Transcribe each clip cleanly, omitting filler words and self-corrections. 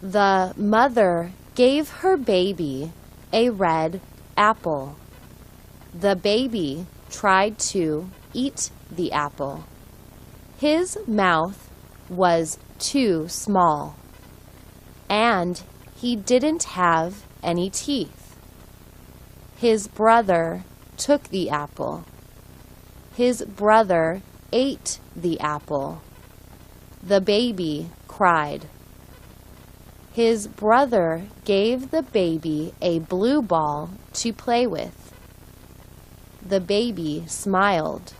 The mother gave her baby a red apple. The baby tried to eat the apple. His mouth was too small, and he didn't have any teeth. His brother took the apple. His brother ate the apple. The baby cried. His brother gave the baby a blue ball to play with. The baby smiled.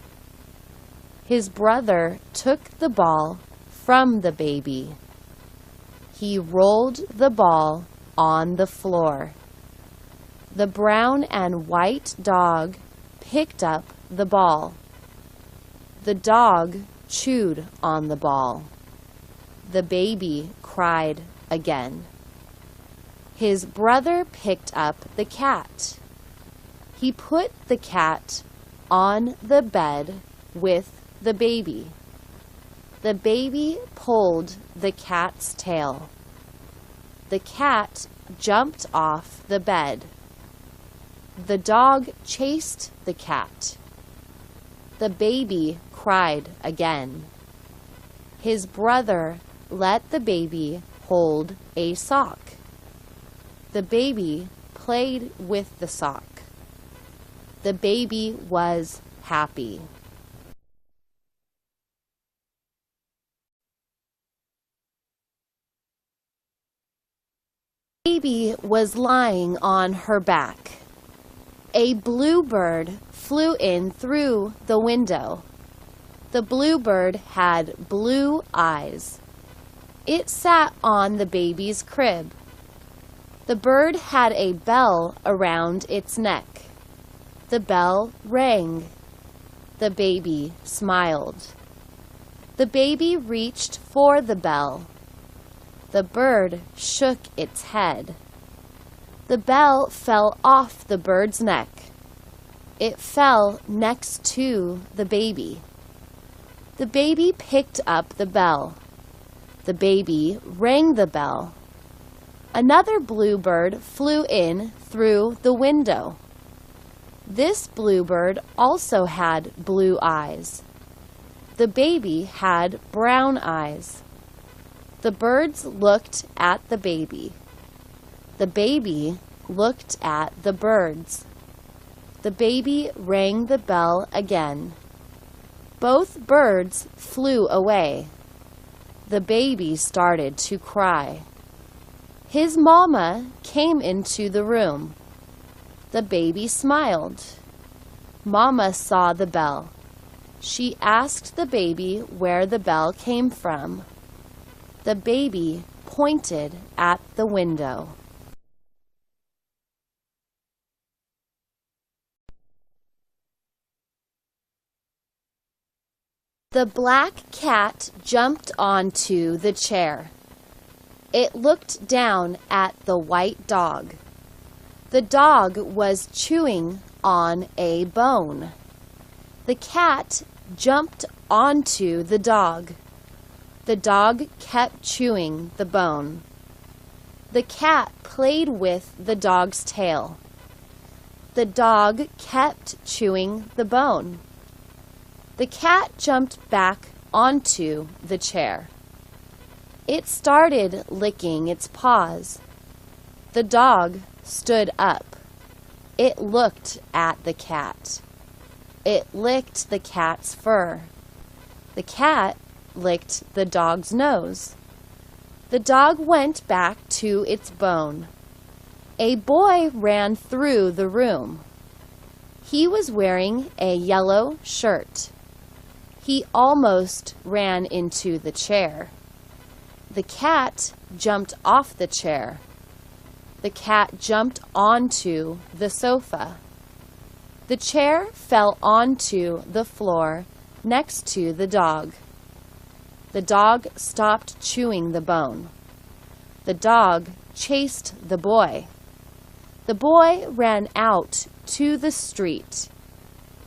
His brother took the ball from the baby. He rolled the ball on the floor. The brown and white dog picked up the ball. The dog chewed on the ball. The baby cried again. His brother picked up the cat. He put the cat on the bed with the baby. The baby pulled the cat's tail. The cat jumped off the bed. The dog chased the cat. The baby cried again. His brother let the baby hold a sock. The baby played with the sock. The baby was happy. The baby was lying on her back. A bluebird flew in through the window. The bluebird had blue eyes. It sat on the baby's crib. The bird had a bell around its neck. The bell rang. The baby smiled. The baby reached for the bell. The bird shook its head. The bell fell off the bird's neck. It fell next to the baby. The baby picked up the bell. The baby rang the bell. Another bluebird flew in through the window. This bluebird also had blue eyes. The baby had brown eyes. The birds looked at the baby. The baby looked at the birds. The baby rang the bell again. Both birds flew away. The baby started to cry. His mama came into the room. The baby smiled. Mama saw the bell. She asked the baby where the bell came from. The baby pointed at the window. The black cat jumped onto the chair. It looked down at the white dog. The dog was chewing on a bone. The cat jumped onto the dog. The dog kept chewing the bone. The cat played with the dog's tail. The dog kept chewing the bone. The cat jumped back onto the chair. It started licking its paws. The dog stood up. It looked at the cat. It licked the cat's fur. The cat licked the dog's nose. The dog went back to its bone. A boy ran through the room. He was wearing a yellow shirt. He almost ran into the chair. The cat jumped off the chair. The cat jumped onto the sofa. The chair fell onto the floor next to the dog. The dog stopped chewing the bone. The dog chased the boy. The boy ran out to the street.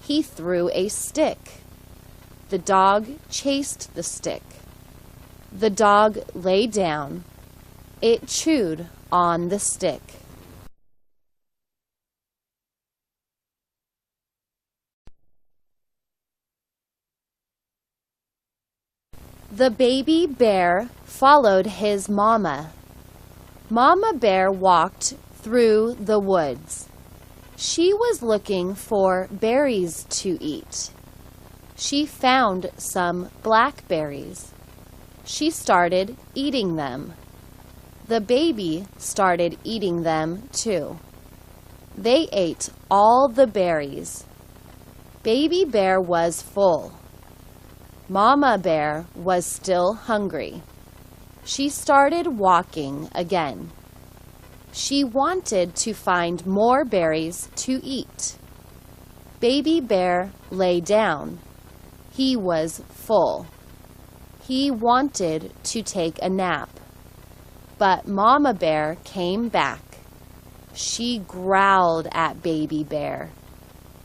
He threw a stick. The dog chased the stick. The dog lay down. It chewed on the stick. The baby bear followed his mama. Mama bear walked through the woods. She was looking for berries to eat. She found some blackberries. She started eating them. The baby started eating them too. They ate all the berries. Baby bear was full. Mama bear was still hungry. She started walking again. She wanted to find more berries to eat. Baby bear lay down. He was full. He wanted to take a nap. But Mama bear came back. She growled at Baby bear.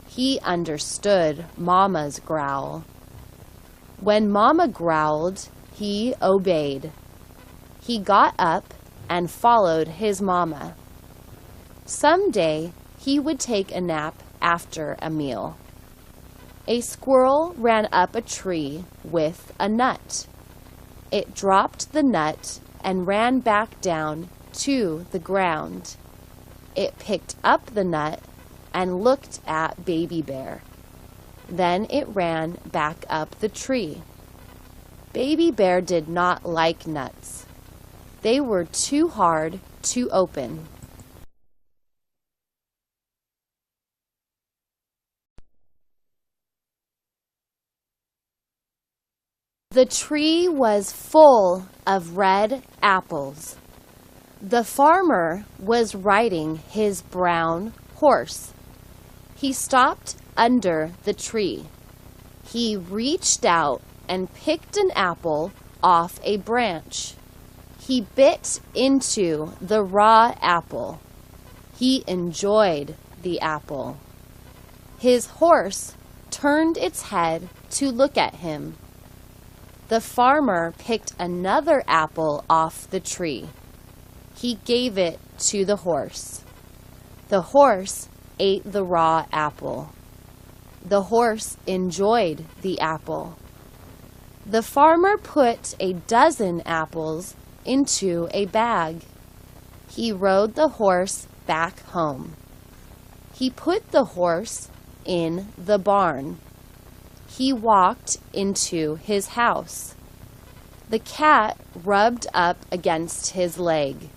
He understood Mama's growl. When Mama growled, he obeyed. He got up and followed his mama. Someday he would take a nap after a meal. A squirrel ran up a tree with a nut. It dropped the nut and ran back down to the ground. It picked up the nut and looked at Baby bear. Then it ran back up the tree. Baby bear did not like nuts. They were too hard to open. The tree was full of red apples. The farmer was riding his brown horse. He stopped under the tree. He reached out and picked an apple off a branch. He bit into the raw apple. He enjoyed the apple. His horse turned its head to look at him. The farmer picked another apple off the tree. He gave it to the horse. The horse ate the raw apple. The horse enjoyed the apple. The farmer put a dozen apples into a bag. He rode the horse back home. He put the horse in the barn. He walked into his house. The cat rubbed up against his leg.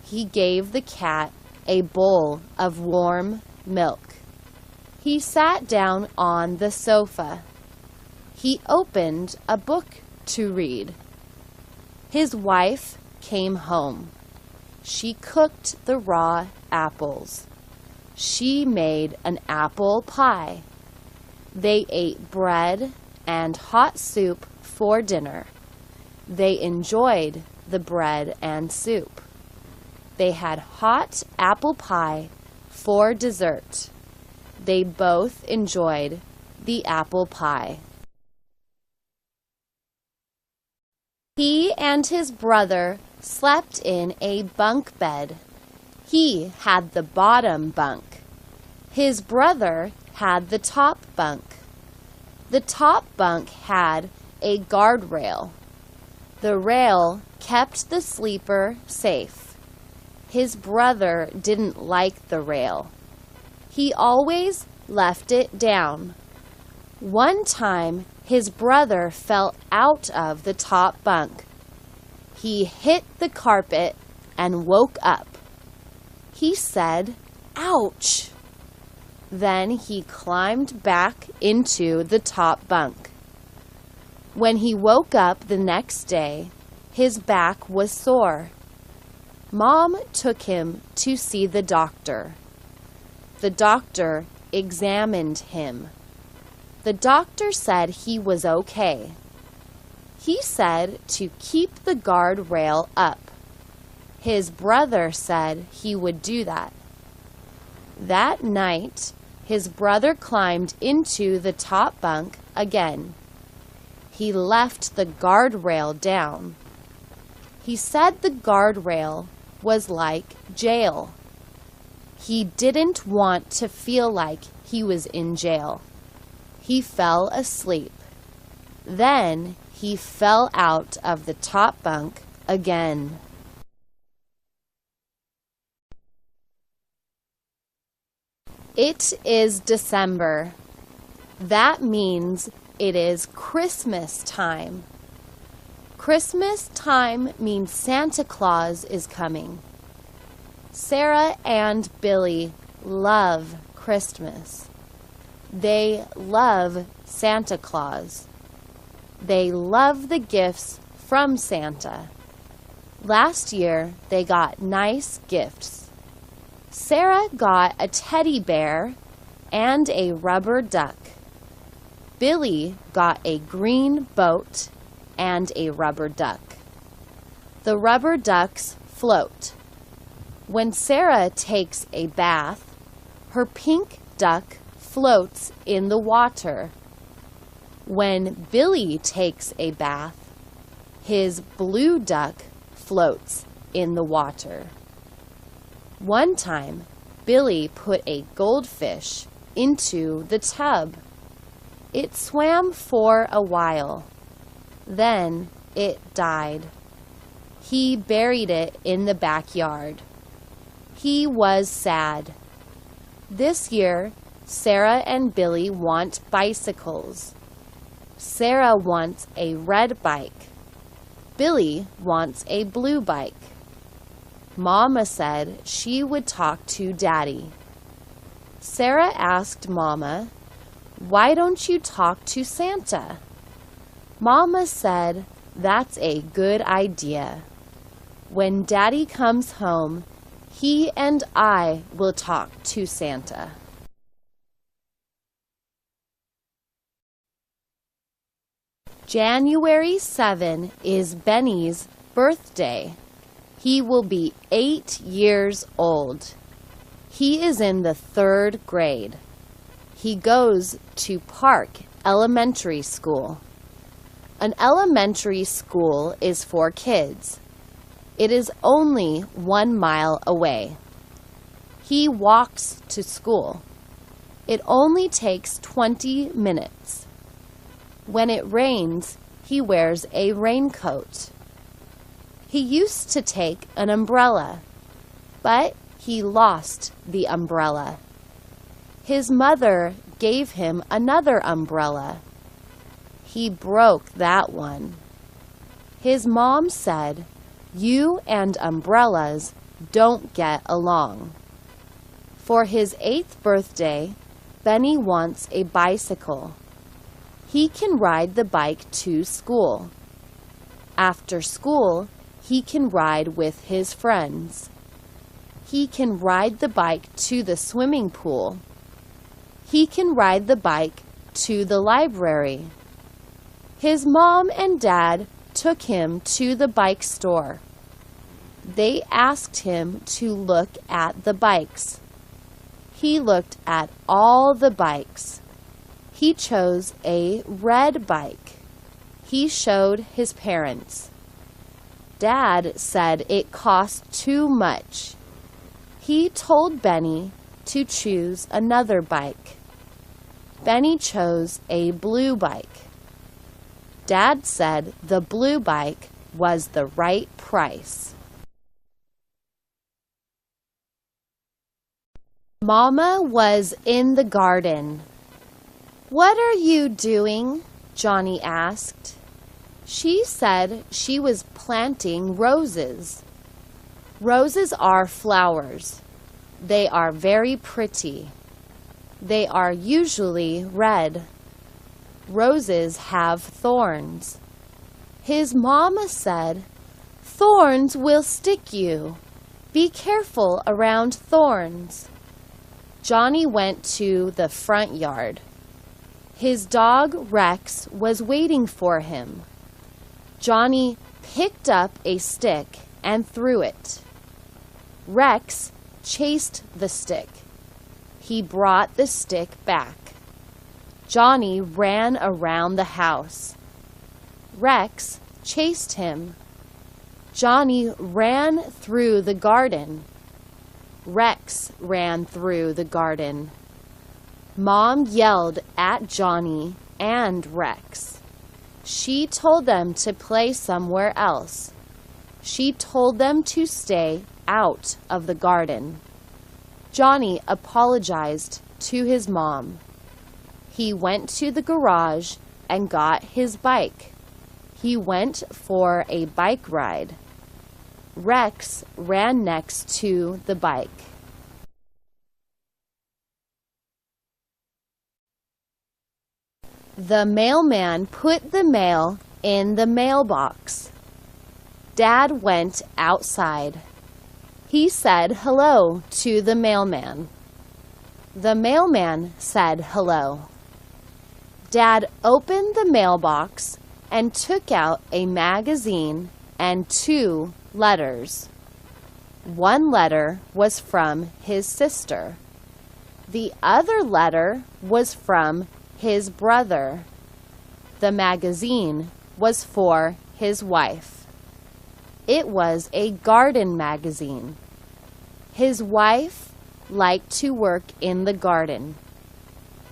He gave the cat a bowl of warm milk. He sat down on the sofa. He opened a book to read. His wife came home. She cooked the raw apples. She made an apple pie. They ate bread and hot soup for dinner. They enjoyed the bread and soup. They had hot apple pie for dessert. They both enjoyed the apple pie. He and his brother slept in a bunk bed. He had the bottom bunk. His brother had the top bunk. The top bunk had a guardrail. The rail kept the sleeper safe. His brother didn't like the rail. He always left it down. One time, his brother fell out of the top bunk. He hit the carpet and woke up. He said, "Ouch!" Then he climbed back into the top bunk. When he woke up the next day, his back was sore. Mom took him to see the doctor. The doctor examined him. The doctor said he was okay. He said to keep the guardrail up. His brother said he would do that. That night, his brother climbed into the top bunk again. He left the guardrail down. He said the guardrail was like jail. He didn't want to feel like he was in jail. He fell asleep. Then he fell out of the top bunk again. It is December. That means it is Christmas time. Christmas time means Santa Claus is coming. Sarah and Billy love Christmas. They love Santa Claus. They love the gifts from Santa. Last year, they got nice gifts. Sarah got a teddy bear and a rubber duck. Billy got a green boat and a rubber duck. The rubber ducks float. When Sarah takes a bath, her pink duck floats in the water. When Billy takes a bath, his blue duck floats in the water. One time, Billy put a goldfish into the tub. It swam for a while. Then it died. He buried it in the backyard. He was sad. This year, Sarah and Billy want bicycles. Sarah wants a red bike. Billy wants a blue bike. Mama said she would talk to Daddy. Sarah asked Mama, "Why don't you talk to Santa?" Mama said, "That's a good idea. When Daddy comes home, he and I will talk to Santa." January 7 is Benny's birthday. He will be 8 years old. He is in the 3rd grade. He goes to Park Elementary School. An elementary school is for kids. It is only 1 mile away. He walks to school. It only takes 20 minutes. When it rains, he wears a raincoat. He used to take an umbrella, but he lost the umbrella. His mother gave him another umbrella. He broke that one. His mom said, "You and umbrellas don't get along." For his 8th birthday, Benny wants a bicycle. He can ride the bike to school. After school, he can ride with his friends. He can ride the bike to the swimming pool. He can ride the bike to the library. His mom and dad took him to the bike store. They asked him to look at the bikes. He looked at all the bikes. He chose a red bike. He showed his parents. Dad said it cost too much. He told Benny to choose another bike. Benny chose a blue bike. Dad said the blue bike was the right price. Mama was in the garden. "What are you doing?" Johnny asked. She said she was planting roses. Roses are flowers. They are very pretty. They are usually red. Roses have thorns. His mama said, "Thorns will stick you. Be careful around thorns." Johnny went to the front yard. His dog Rex was waiting for him. Johnny picked up a stick and threw it. Rex chased the stick. He brought the stick back. Johnny ran around the house. Rex chased him. Johnny ran through the garden. Rex ran through the garden. Mom yelled at Johnny and Rex. She told them to play somewhere else. She told them to stay out of the garden. Johnny apologized to his mom. He went to the garage and got his bike. He went for a bike ride. Rex ran next to the bike. The mailman put the mail in the mailbox. Dad went outside. He said hello to the mailman. The mailman said hello. Dad opened the mailbox and took out a magazine and 2 letters. One letter was from his sister. The other letter was from his brother. The magazine was for his wife. It was a garden magazine. His wife liked to work in the garden.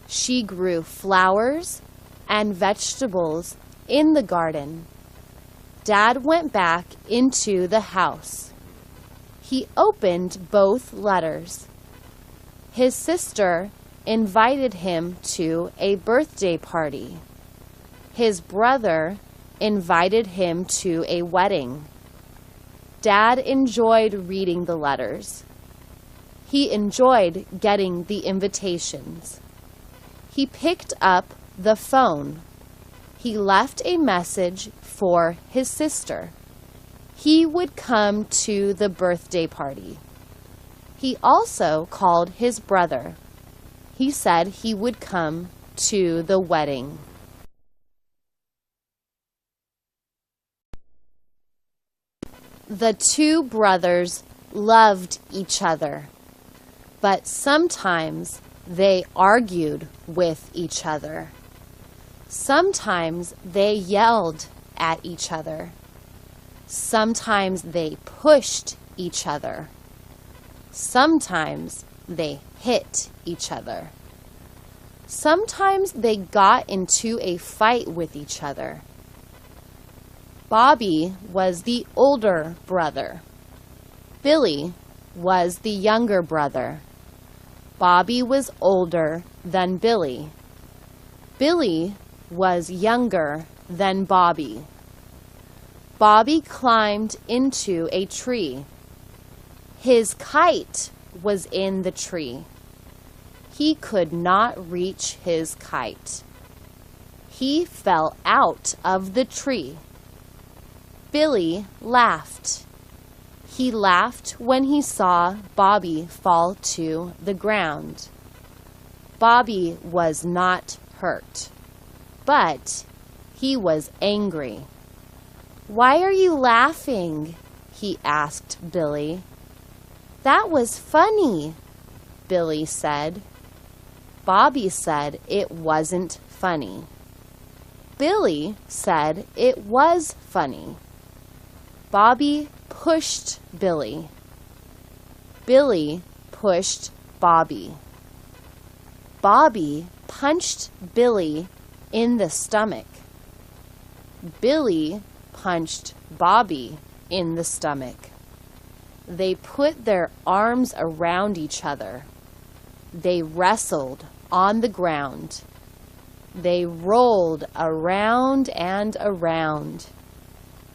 She grew flowers and vegetables in the garden. Dad went back into the house. He opened both letters. His sister invited him to a birthday party. His brother invited him to a wedding. Dad enjoyed reading the letters. He enjoyed getting the invitations. He picked up the phone. He left a message for his sister. He would come to the birthday party. He also called his brother. He said he would come to the wedding. The 2 brothers loved each other, but sometimes they argued with each other. Sometimes they yelled at each other. Sometimes they pushed each other. Sometimes they hit each other. Sometimes they got into a fight with each other. Bobby was the older brother. Billy was the younger brother. Bobby was older than Billy. Billy was younger than Bobby. Bobby climbed into a tree. His kite was in the tree. He could not reach his kite. He fell out of the tree. Billy laughed. He laughed when he saw Bobby fall to the ground. Bobby was not hurt, but he was angry. "Why are you laughing?" he asked Billy. "That was funny," Billy said. Bobby said it wasn't funny. Billy said it was funny. Bobby pushed Billy. Billy pushed Bobby. Bobby punched Billy in the stomach. Billy punched Bobby in the stomach. They put their arms around each other. They wrestled on the ground. They rolled around and around.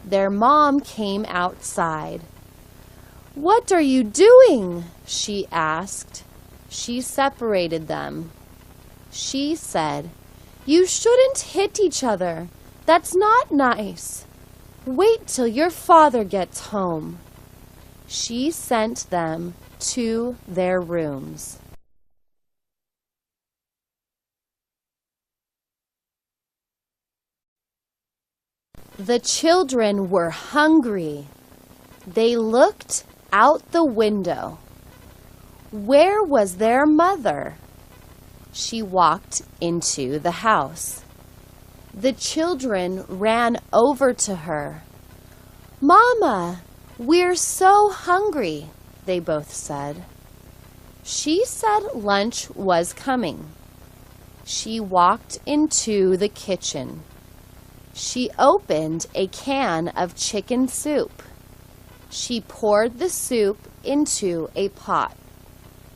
Their mom came outside. "What are you doing?" she asked. She separated them. She said, "You shouldn't hit each other. That's not nice. Wait till your father gets home." She sent them to their rooms. The children were hungry. They looked out the window. Where was their mother? She walked into the house. The children ran over to her. "Mama, we're so hungry," they both said. She said lunch was coming. She walked into the kitchen. She opened a can of chicken soup. She poured the soup into a pot.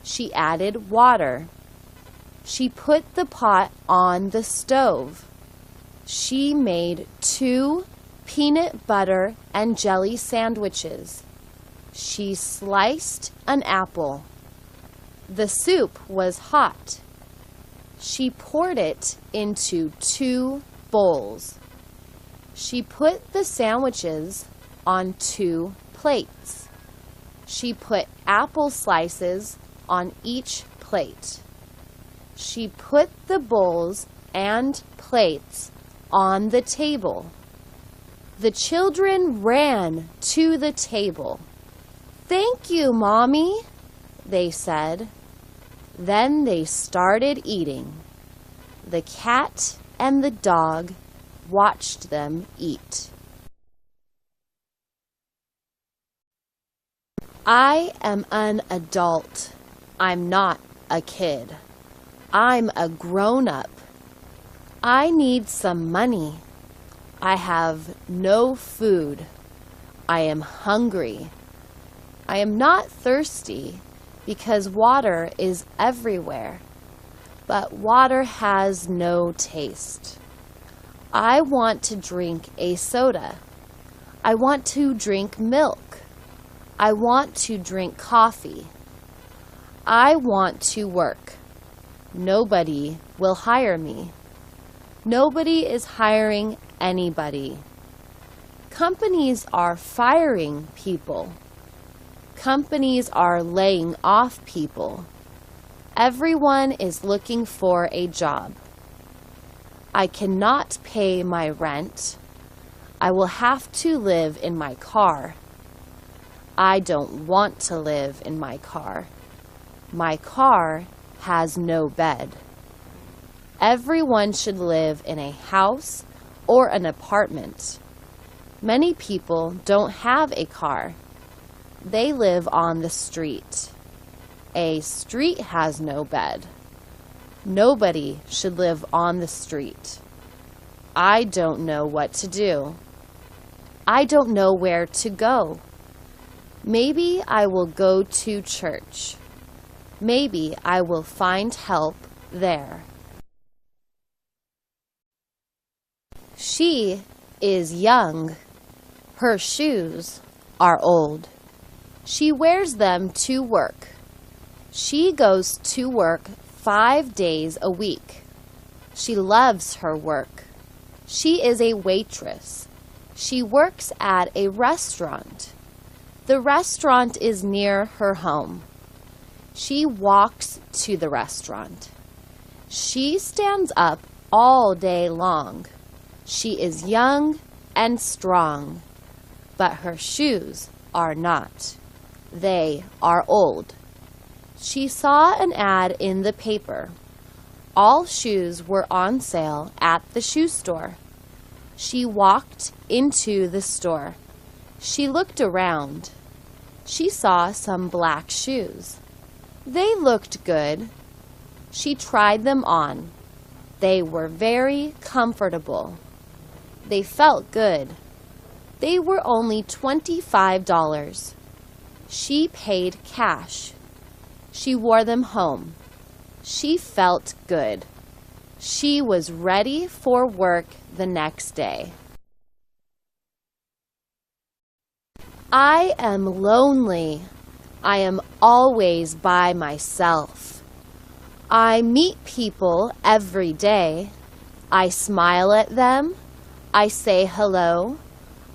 She added water. She put the pot on the stove. She made 2 peanut butter and jelly sandwiches. She sliced an apple. The soup was hot. She poured it into 2 bowls. She put the sandwiches on 2 plates. She put apple slices on each plate. She put the bowls and plates on the table. The children ran to the table. "Thank you, Mommy," they said. Then they started eating. The cat and the dog watched them eat. I am an adult. I'm not a kid. I'm a grown-up. I need some money. I have no food. I am hungry. I am not thirsty because water is everywhere, but water has no taste. I want to drink a soda. I want to drink milk. I want to drink coffee. I want to work. Nobody will hire me. Nobody is hiring anybody. Companies are firing people. Companies are laying off people. Everyone is looking for a job. I cannot pay my rent. I will have to live in my car. I don't want to live in my car. My car has no bed. Everyone should live in a house or an apartment. Many people don't have a car. They live on the street. A street has no bed. Nobody should live on the street. I don't know what to do. I don't know where to go. Maybe I will go to church. Maybe I will find help there. She is young. Her shoes are old. She wears them to work. She goes to work 5 days a week. She loves her work. She is a waitress. She works at a restaurant. The restaurant is near her home. She walks to the restaurant. She stands up all day long. She is young and strong, but her shoes are not. They are old. She saw an ad in the paper. All shoes were on sale at the shoe store. She walked into the store. She looked around. She saw some black shoes. They looked good. She tried them on. They were very comfortable. They felt good. They were only $25. She paid cash. She wore them home. She felt good. She was ready for work the next day. I am lonely. I am always by myself. I meet people every day. I smile at them. I say hello.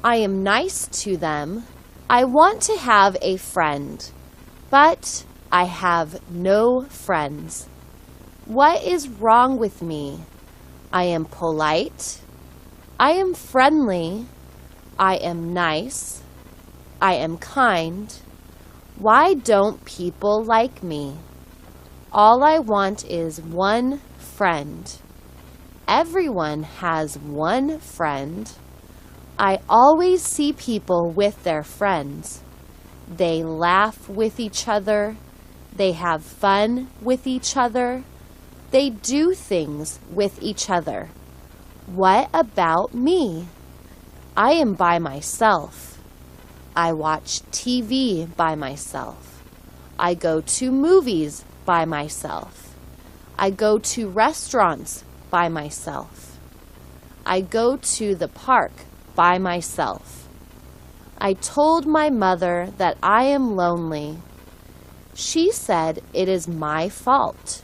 I am nice to them. I want to have a friend, but I have no friends. What is wrong with me? I am polite. I am friendly. I am nice. I am kind. Why don't people like me? All I want is one friend. Everyone has one friend. I always see people with their friends. They laugh with each other. They have fun with each other. They do things with each other. What about me? I am by myself. I watch TV by myself. I go to movies by myself. I go to restaurants by myself. I go to the park by myself. I told my mother that I am lonely. She said it is my fault.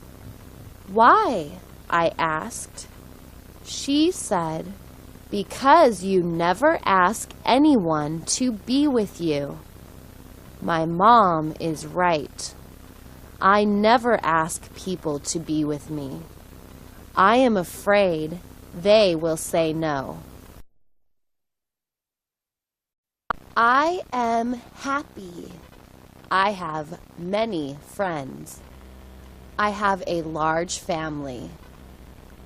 Why? I asked. She said, because you never ask anyone to be with you. My mom is right. I never ask people to be with me. I am afraid they will say no. I am happy. I have many friends. I have a large family.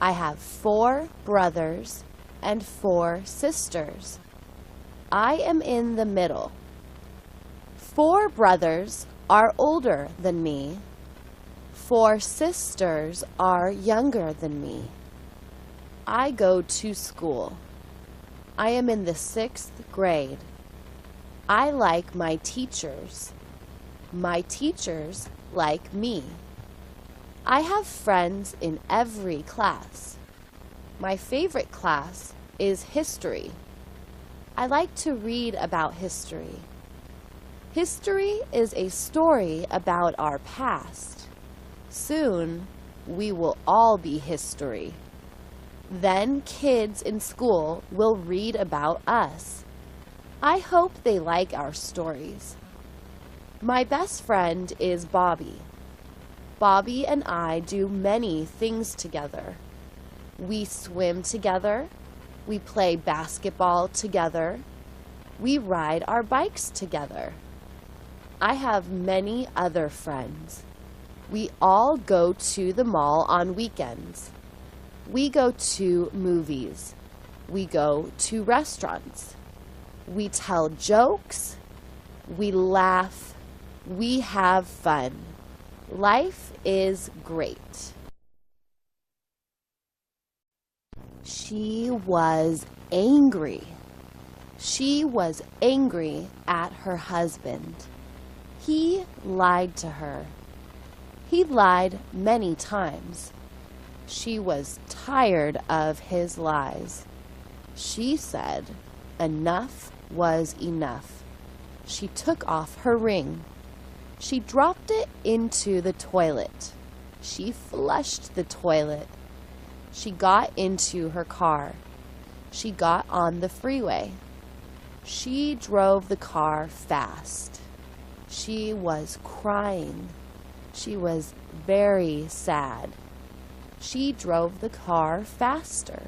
I have 4 brothers and 4 sisters. I am in the middle. 4 brothers are older than me. 4 sisters are younger than me. I go to school. I am in the 6th grade. I like my teachers. My teachers like me. I have friends in every class. My favorite class is history. I like to read about history. History is a story about our past. Soon, we will all be history. Then kids in school will read about us. I hope they like our stories. My best friend is Bobby. Bobby and I do many things together. We swim together. We play basketball together. We ride our bikes together. I have many other friends. We all go to the mall on weekends. We go to movies. We go to restaurants. We tell jokes. We laugh. We have fun. Life is great. She was angry. She was angry at her husband. He lied to her. He lied many times. She was tired of his lies. She said enough was enough. She took off her ring. She dropped it into the toilet. She flushed the toilet. She got into her car. She got on the freeway. She drove the car fast. She was crying. She was very sad. She drove the car faster.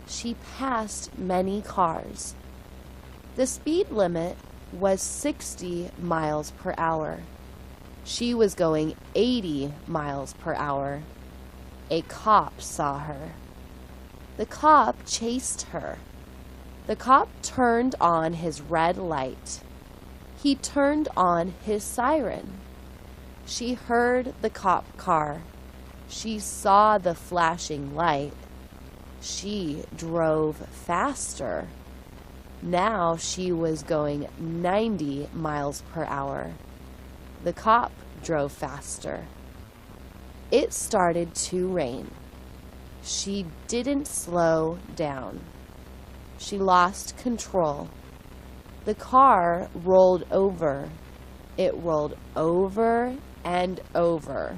She passed many cars. The speed limit was 60 miles per hour. She was going 80 miles per hour. A cop saw her. The cop chased her. The cop turned on his red light. He turned on his siren. She heard the cop car. She saw the flashing light. She drove faster. Now she was going 90 miles per hour. The cop drove faster. It started to rain. She didn't slow down. She lost control. The car rolled over. It rolled over and over.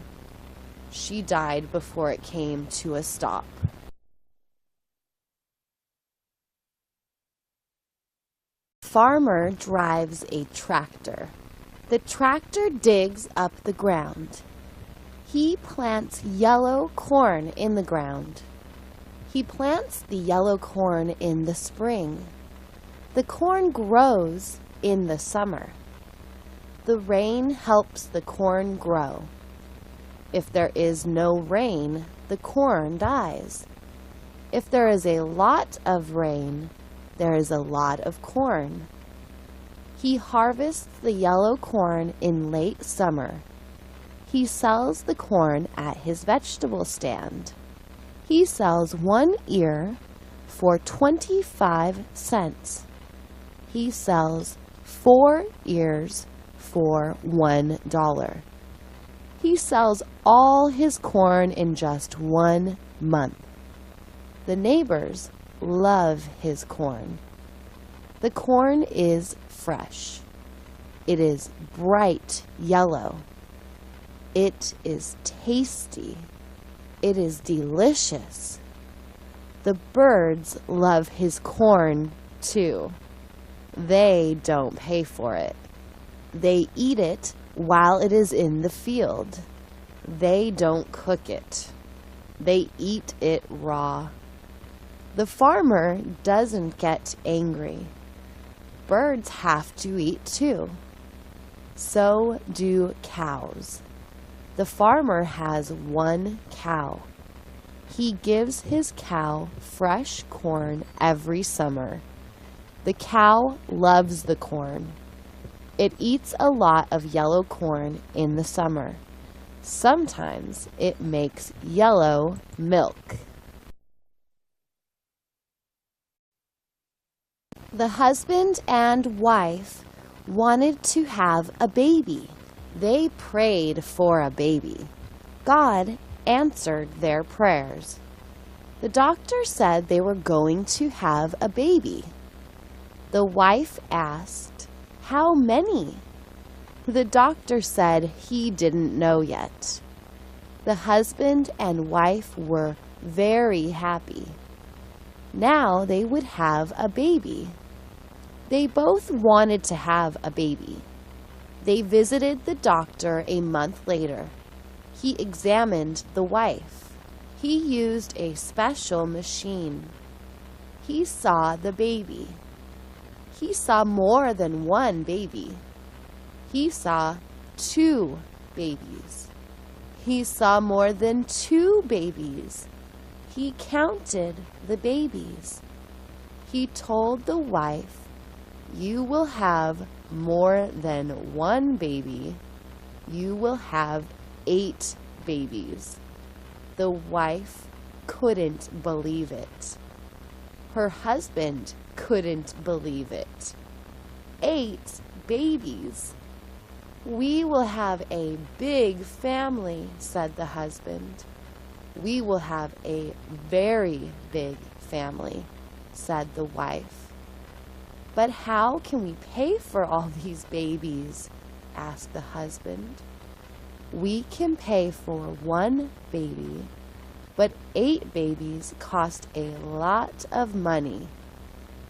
She died before it came to a stop. Farmer drives a tractor. The tractor digs up the ground. He plants yellow corn in the ground. He plants the yellow corn in the spring. The corn grows in the summer. The rain helps the corn grow. If there is no rain, the corn dies. If there is a lot of rain, there is a lot of corn. He harvests the yellow corn in late summer. He sells the corn at his vegetable stand. He sells 1 ear for 25 cents. He sells 4 ears for $1. He sells all his corn in just 1 month. The neighbors love his corn. The corn is fresh. It is bright yellow. It is tasty. It is delicious. The birds love his corn too. They don't pay for it. They eat it while it is in the field. They don't cook it. They eat it raw. The farmer doesn't get angry. Birds have to eat too. So do cows. The farmer has 1 cow. He gives his cow fresh corn every summer. The cow loves the corn. It eats a lot of yellow corn in the summer. Sometimes it makes yellow milk. The husband and wife wanted to have a baby. They prayed for a baby. God answered their prayers. The doctor said they were going to have a baby. The wife asked, "How many?" The doctor said he didn't know yet. The husband and wife were very happy. Now they would have a baby. They both wanted to have a baby. They visited the doctor a month later. He examined the wife. He used a special machine. He saw the baby. He saw more than 1 baby. He saw 2 babies. He saw more than 2 babies. He counted the babies. He told the wife, "You will have more than 1 baby. You will have 8 babies." The wife couldn't believe it. Her husband couldn't believe it. 8 babies. "We will have a big family," said the husband. "We will have a very big family," said the wife. "But how can we pay for all these babies?" asked the husband. "We can pay for 1 baby, but 8 babies cost a lot of money.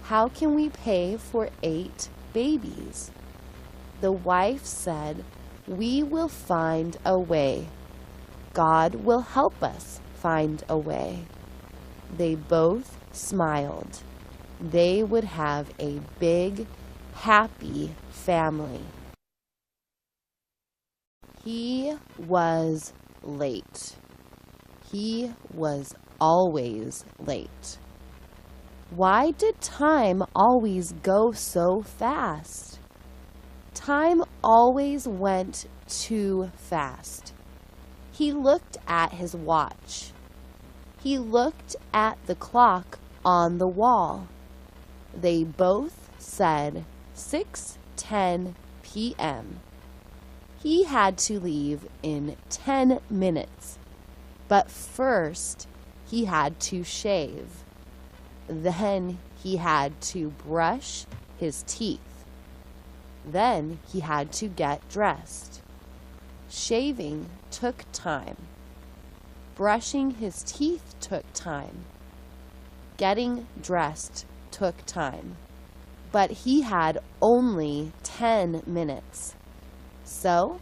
How can we pay for 8 babies?" The wife said, "We will find a way. God will help us find a way." They both smiled. They would have a big, happy family. He was late. He was always late. Why did time always go so fast? Time always went too fast. He looked at his watch. He looked at the clock on the wall. They both said 6:10 p.m. He had to leave in 10 minutes, but first he had to shave. Then he had to brush his teeth. Then he had to get dressed. Shaving took time. Brushing his teeth took time. Getting dressed took time. But he had only 10 minutes. So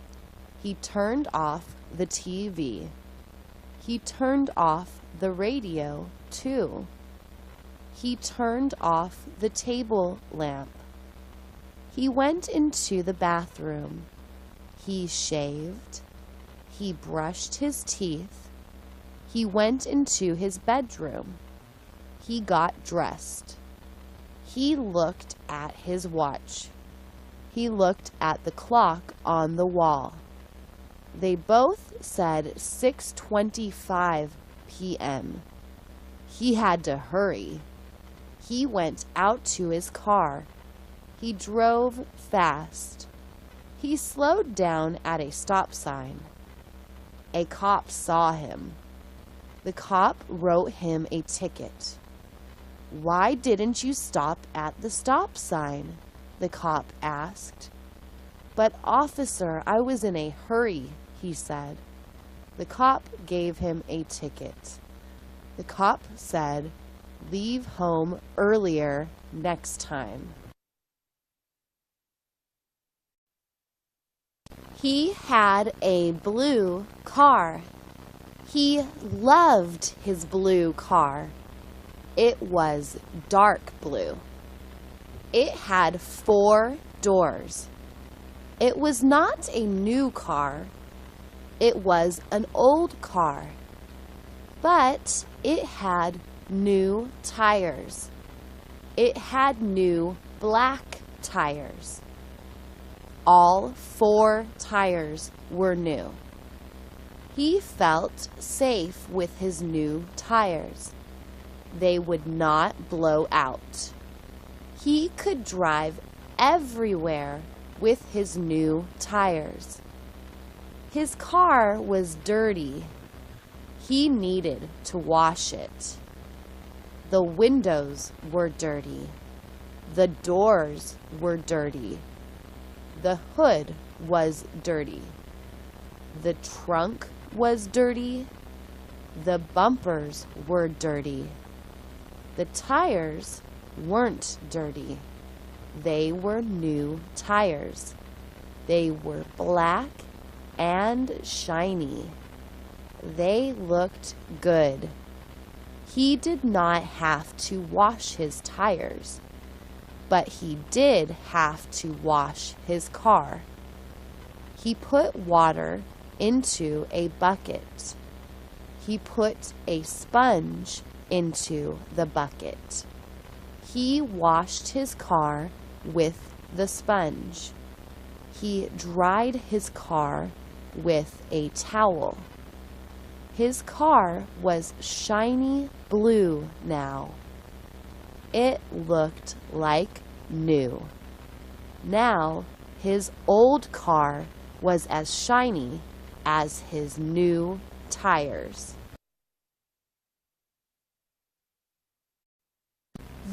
he turned off the TV. He turned off the radio too. He turned off the table lamp. He went into the bathroom. He shaved. He brushed his teeth. He went into his bedroom. He got dressed. He looked at his watch. He looked at the clock on the wall. They both said 6:25 p.m. He had to hurry. He went out to his car. He drove fast. He slowed down at a stop sign. A cop saw him. The cop wrote him a ticket. "Why didn't you stop at the stop sign?" the cop asked. "But officer, I was in a hurry," he said. The cop gave him a ticket. The cop said, "Leave home earlier next time." He had a blue car. He loved his blue car. It was dark blue. It had 4 doors. It was not a new car. It was an old car. But it had new tires. It had new black tires. All 4 tires were new. He felt safe with his new tires. They would not blow out. He could drive everywhere with his new tires. His car was dirty. He needed to wash it. The windows were dirty. The doors were dirty. The hood was dirty. The trunk was dirty. The bumpers were dirty. The tires weren't dirty. They were new tires. They were black and shiny. They looked good. He did not have to wash his tires, but he did have to wash his car. He put water into a bucket. He put a sponge into the bucket. He washed his car with the sponge. He dried his car with a towel. His car was shiny blue now. It looked like new. Now his old car was as shiny as his new tires.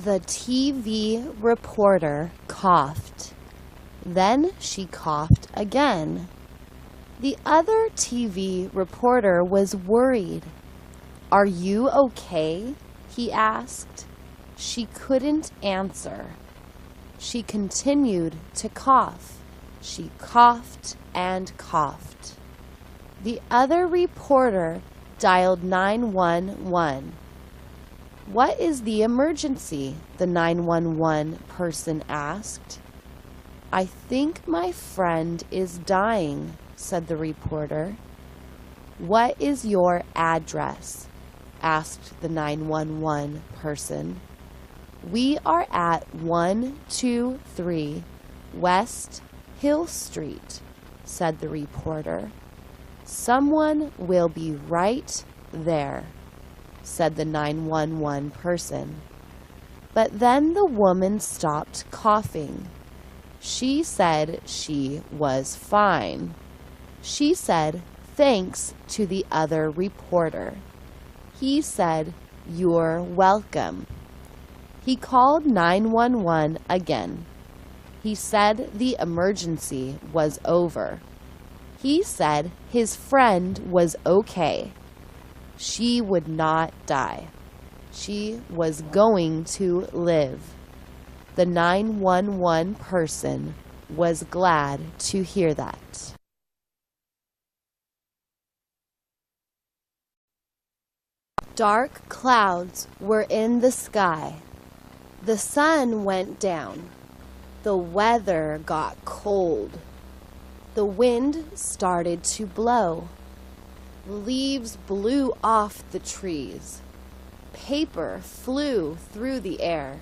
The TV reporter coughed. Then she coughed again. The other TV reporter was worried. "Are you okay?" he asked. She couldn't answer. She continued to cough. She coughed and coughed. The other reporter dialed 911. "What is the emergency?" the 911 person asked. "I think my friend is dying," said the reporter. "What is your address?" asked the 911 person. "We are at 123 West Hill Street," said the reporter. "Someone will be right there," said the 911 person. But then the woman stopped coughing. She said she was fine. She said thanks to the other reporter. He said, "You're welcome." He called 911 again. He said the emergency was over. He said his friend was okay. She would not die. She was going to live. The 911 person was glad to hear that. Dark clouds were in the sky. The sun went down. The weather got cold. The wind started to blow. Leaves blew off the trees. Paper flew through the air.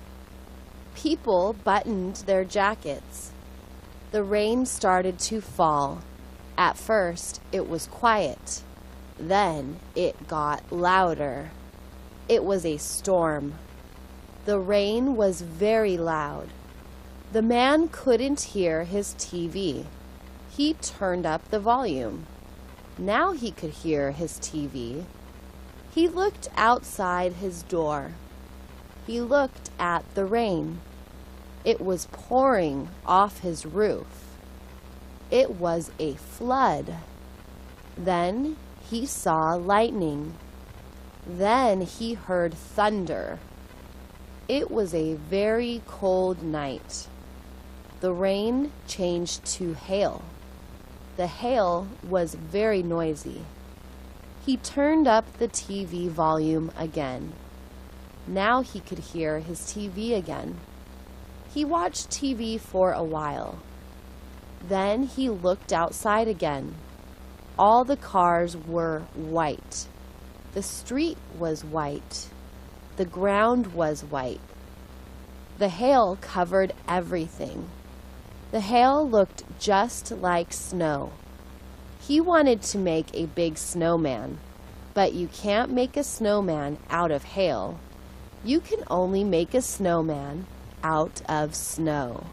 People buttoned their jackets. The rain started to fall. At first, it was quiet. Then it got louder. It was a storm. The rain was very loud. The man couldn't hear his TV. He turned up the volume. Now he could hear his TV. He looked outside his door. He looked at the rain. It was pouring off his roof. It was a flood. Then he saw lightning. Then he heard thunder. It was a very cold night. The rain changed to hail. The hail was very noisy. He turned up the TV volume again. Now he could hear his TV again. He watched TV for a while. Then he looked outside again. All the cars were white. The street was white. The ground was white. The hail covered everything. The hail looked just like snow. He wanted to make a big snowman, but you can't make a snowman out of hail. You can only make a snowman out of snow.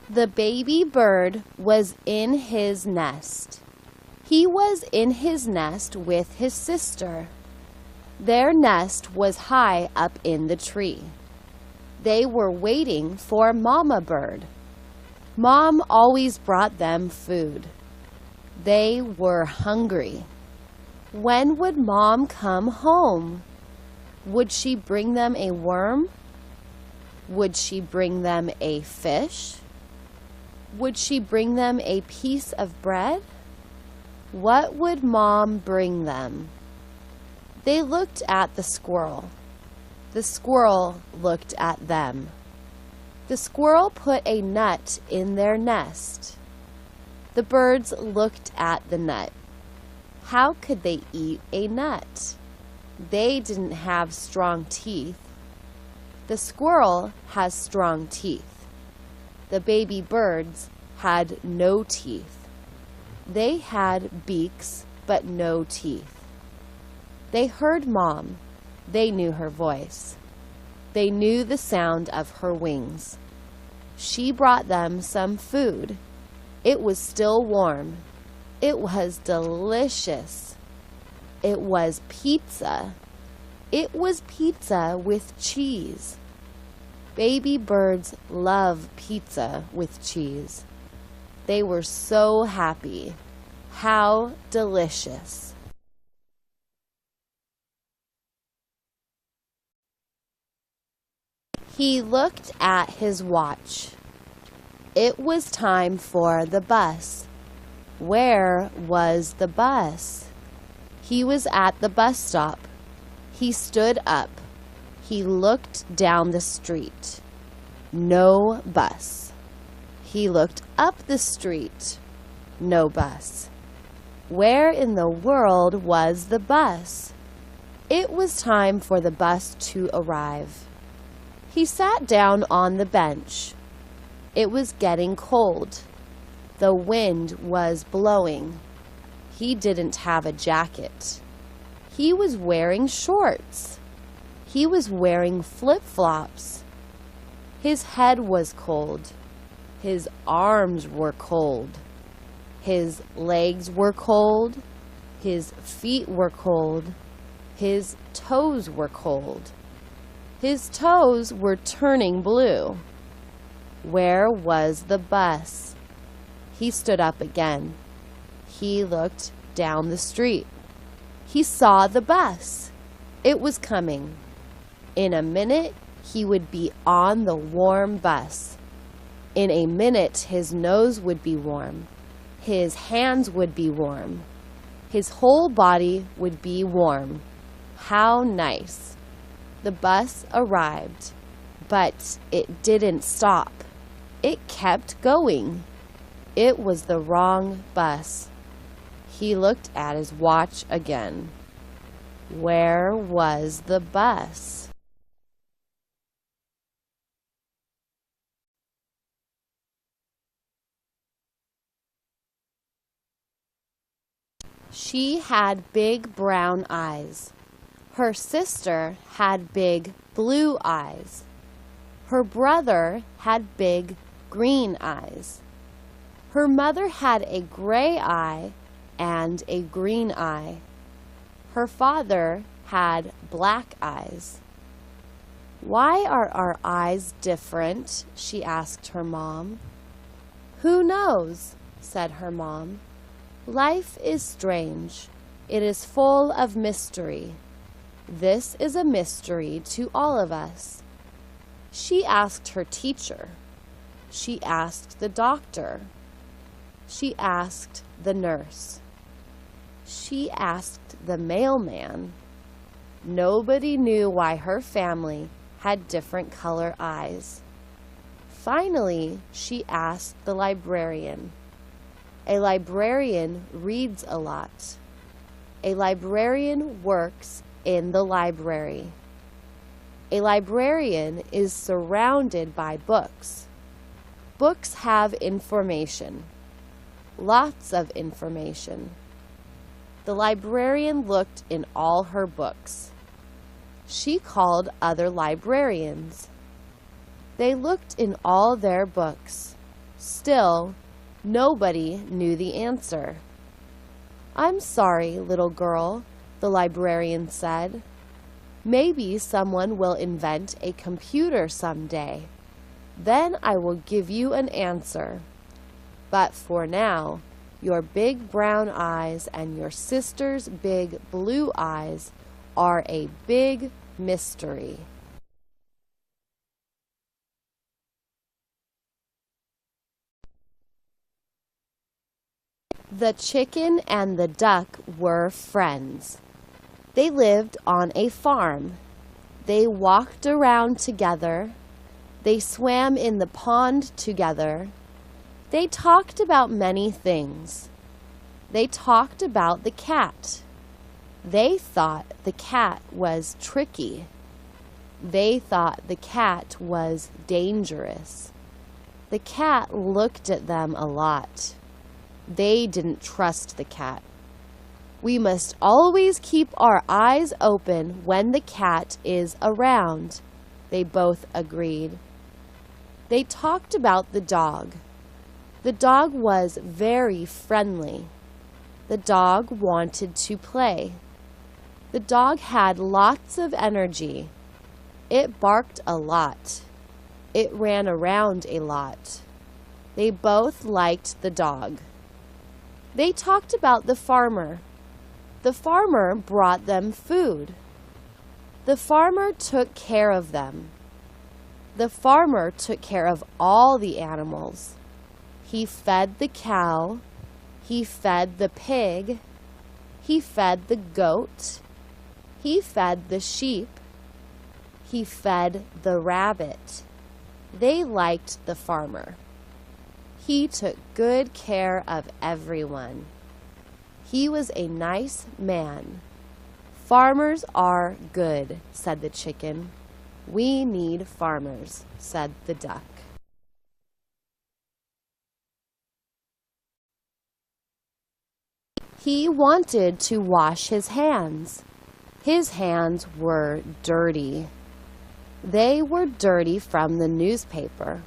The baby bird was in his nest. He was in his nest with his sister. Their nest was high up in the tree. They were waiting for Mama Bird. Mom always brought them food. They were hungry. When would Mom come home? Would she bring them a worm? Would she bring them a fish? Would she bring them a piece of bread? What would Mom bring them? They looked at the squirrel. The squirrel looked at them. The squirrel put a nut in their nest. The birds looked at the nut. How could they eat a nut? They didn't have strong teeth. The squirrel has strong teeth. The baby birds had no teeth. They had beaks, but no teeth. They heard Mom. They knew her voice. They knew the sound of her wings. She brought them some food. It was still warm. It was delicious. It was pizza. It was pizza with cheese. Baby birds love pizza with cheese. They were so happy. How delicious. He looked at his watch. It was time for the bus. Where was the bus? He was at the bus stop. He stood up. He looked down the street. No bus. He looked up the street. No bus. Where in the world was the bus? It was time for the bus to arrive. He sat down on the bench. It was getting cold. The wind was blowing. He didn't have a jacket. He was wearing shorts. He was wearing flip-flops. His head was cold. His arms were cold. His legs were cold. His feet were cold. His toes were cold. His toes were turning blue. Where was the bus? He stood up again. He looked down the street. He saw the bus. It was coming. In a minute, he would be on the warm bus. In a minute, his nose would be warm. His hands would be warm. His whole body would be warm. How nice. The bus arrived, but it didn't stop. It kept going. It was the wrong bus. He looked at his watch again. Where was the bus? She had big brown eyes. Her sister had big blue eyes. Her brother had big green eyes. Her mother had a gray eye and a green eye. Her father had black eyes. "Why are our eyes different?" she asked her mom. "Who knows?" said her mom. "Life is strange. It is full of mystery. This is a mystery to all of us." She asked her teacher. She asked the doctor. She asked the nurse. She asked the mailman. Nobody knew why her family had different color eyes. Finally, she asked the librarian. A librarian reads a lot. A librarian works in the library. A librarian is surrounded by books. Books have information. Lots of information. The librarian looked in all her books. She called other librarians. They looked in all their books. Still, nobody knew the answer. "I'm sorry, little girl," the librarian said. "Maybe someone will invent a computer someday. Then I will give you an answer. But for now, your big brown eyes and your sister's big blue eyes are a big mystery." The chicken and the duck were friends. They lived on a farm. They walked around together. They swam in the pond together. They talked about many things. They talked about the cat. They thought the cat was tricky. They thought the cat was dangerous. The cat looked at them a lot. They didn't trust the cat. "We must always keep our eyes open when the cat is around," they both agreed. They talked about the dog. The dog was very friendly. The dog wanted to play. The dog had lots of energy. It barked a lot. It ran around a lot. They both liked the dog. They talked about the farmer. The farmer brought them food. The farmer took care of them. The farmer took care of all the animals. He fed the cow. He fed the pig. He fed the goat. He fed the sheep. He fed the rabbit. They liked the farmer. He took good care of everyone. He was a nice man. "Farmers are good," said the chicken. "We need farmers," said the duck. He wanted to wash his hands. His hands were dirty. They were dirty from the newspaper.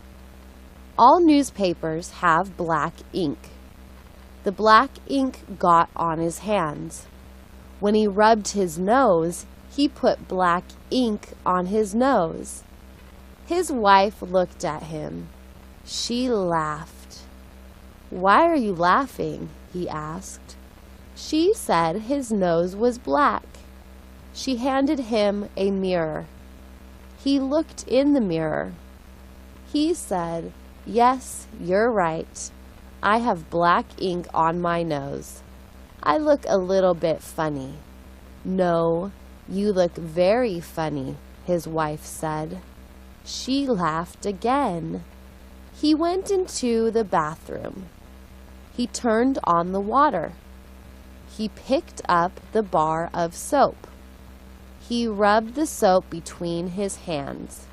All newspapers have black ink. The black ink got on his hands. When he rubbed his nose, he put black ink on his nose. His wife looked at him. She laughed. "Why are you laughing?" he asked. She said his nose was black. She handed him a mirror. He looked in the mirror. He said, "Yes, you're right. I have black ink on my nose. I look a little bit funny." "No, you look very funny," his wife said. She laughed again. He went into the bathroom. He turned on the water. He picked up the bar of soap. He rubbed the soap between his hands.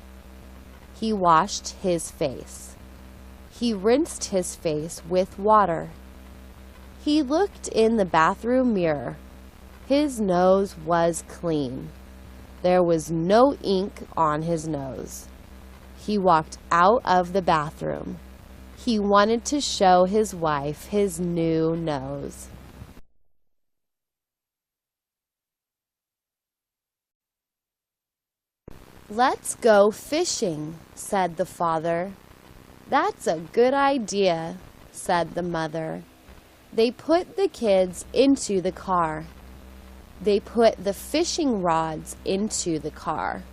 He washed his face. He rinsed his face with water. He looked in the bathroom mirror. His nose was clean. There was no ink on his nose. He walked out of the bathroom. He wanted to show his wife his new nose. "Let's go fishing," said the father. "That's a good idea," said the mother. They put the kids into the car. They put the fishing rods into the car.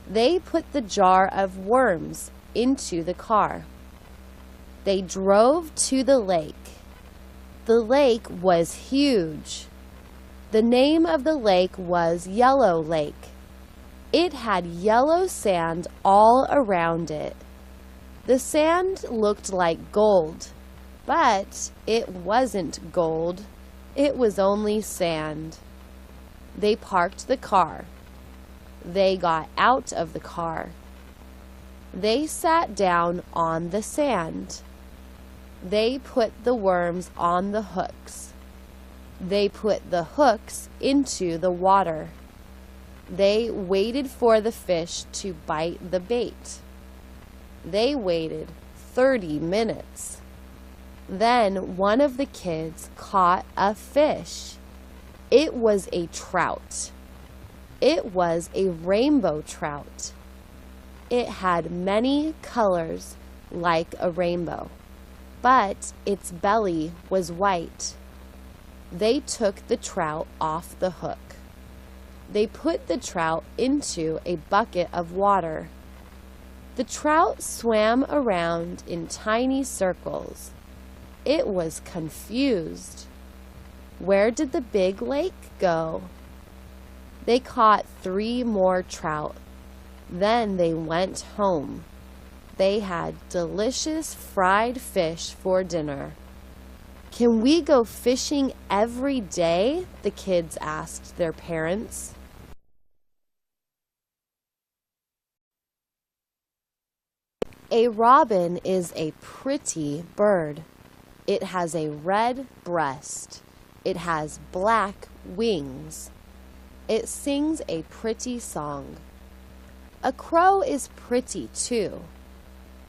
They put the jar of worms into the car. They drove to the lake. The lake was huge. The name of the lake was Yellow Lake. It had yellow sand all around it. The sand looked like gold, but it wasn't gold. It was only sand. They parked the car. They got out of the car. They sat down on the sand. They put the worms on the hooks. They put the hooks into the water. They waited for the fish to bite the bait. They waited 30 minutes. Then one of the kids caught a fish. It was a trout. It was a rainbow trout. It had many colors like a rainbow, but its belly was white. They took the trout off the hook. They put the trout into a bucket of water. The trout swam around in tiny circles. It was confused. Where did the big lake go? They caught 3 more trout. Then they went home. They had delicious fried fish for dinner. "Can we go fishing every day?" the kids asked their parents. A robin is a pretty bird. It has a red breast. It has black wings. It sings a pretty song. A crow is pretty too.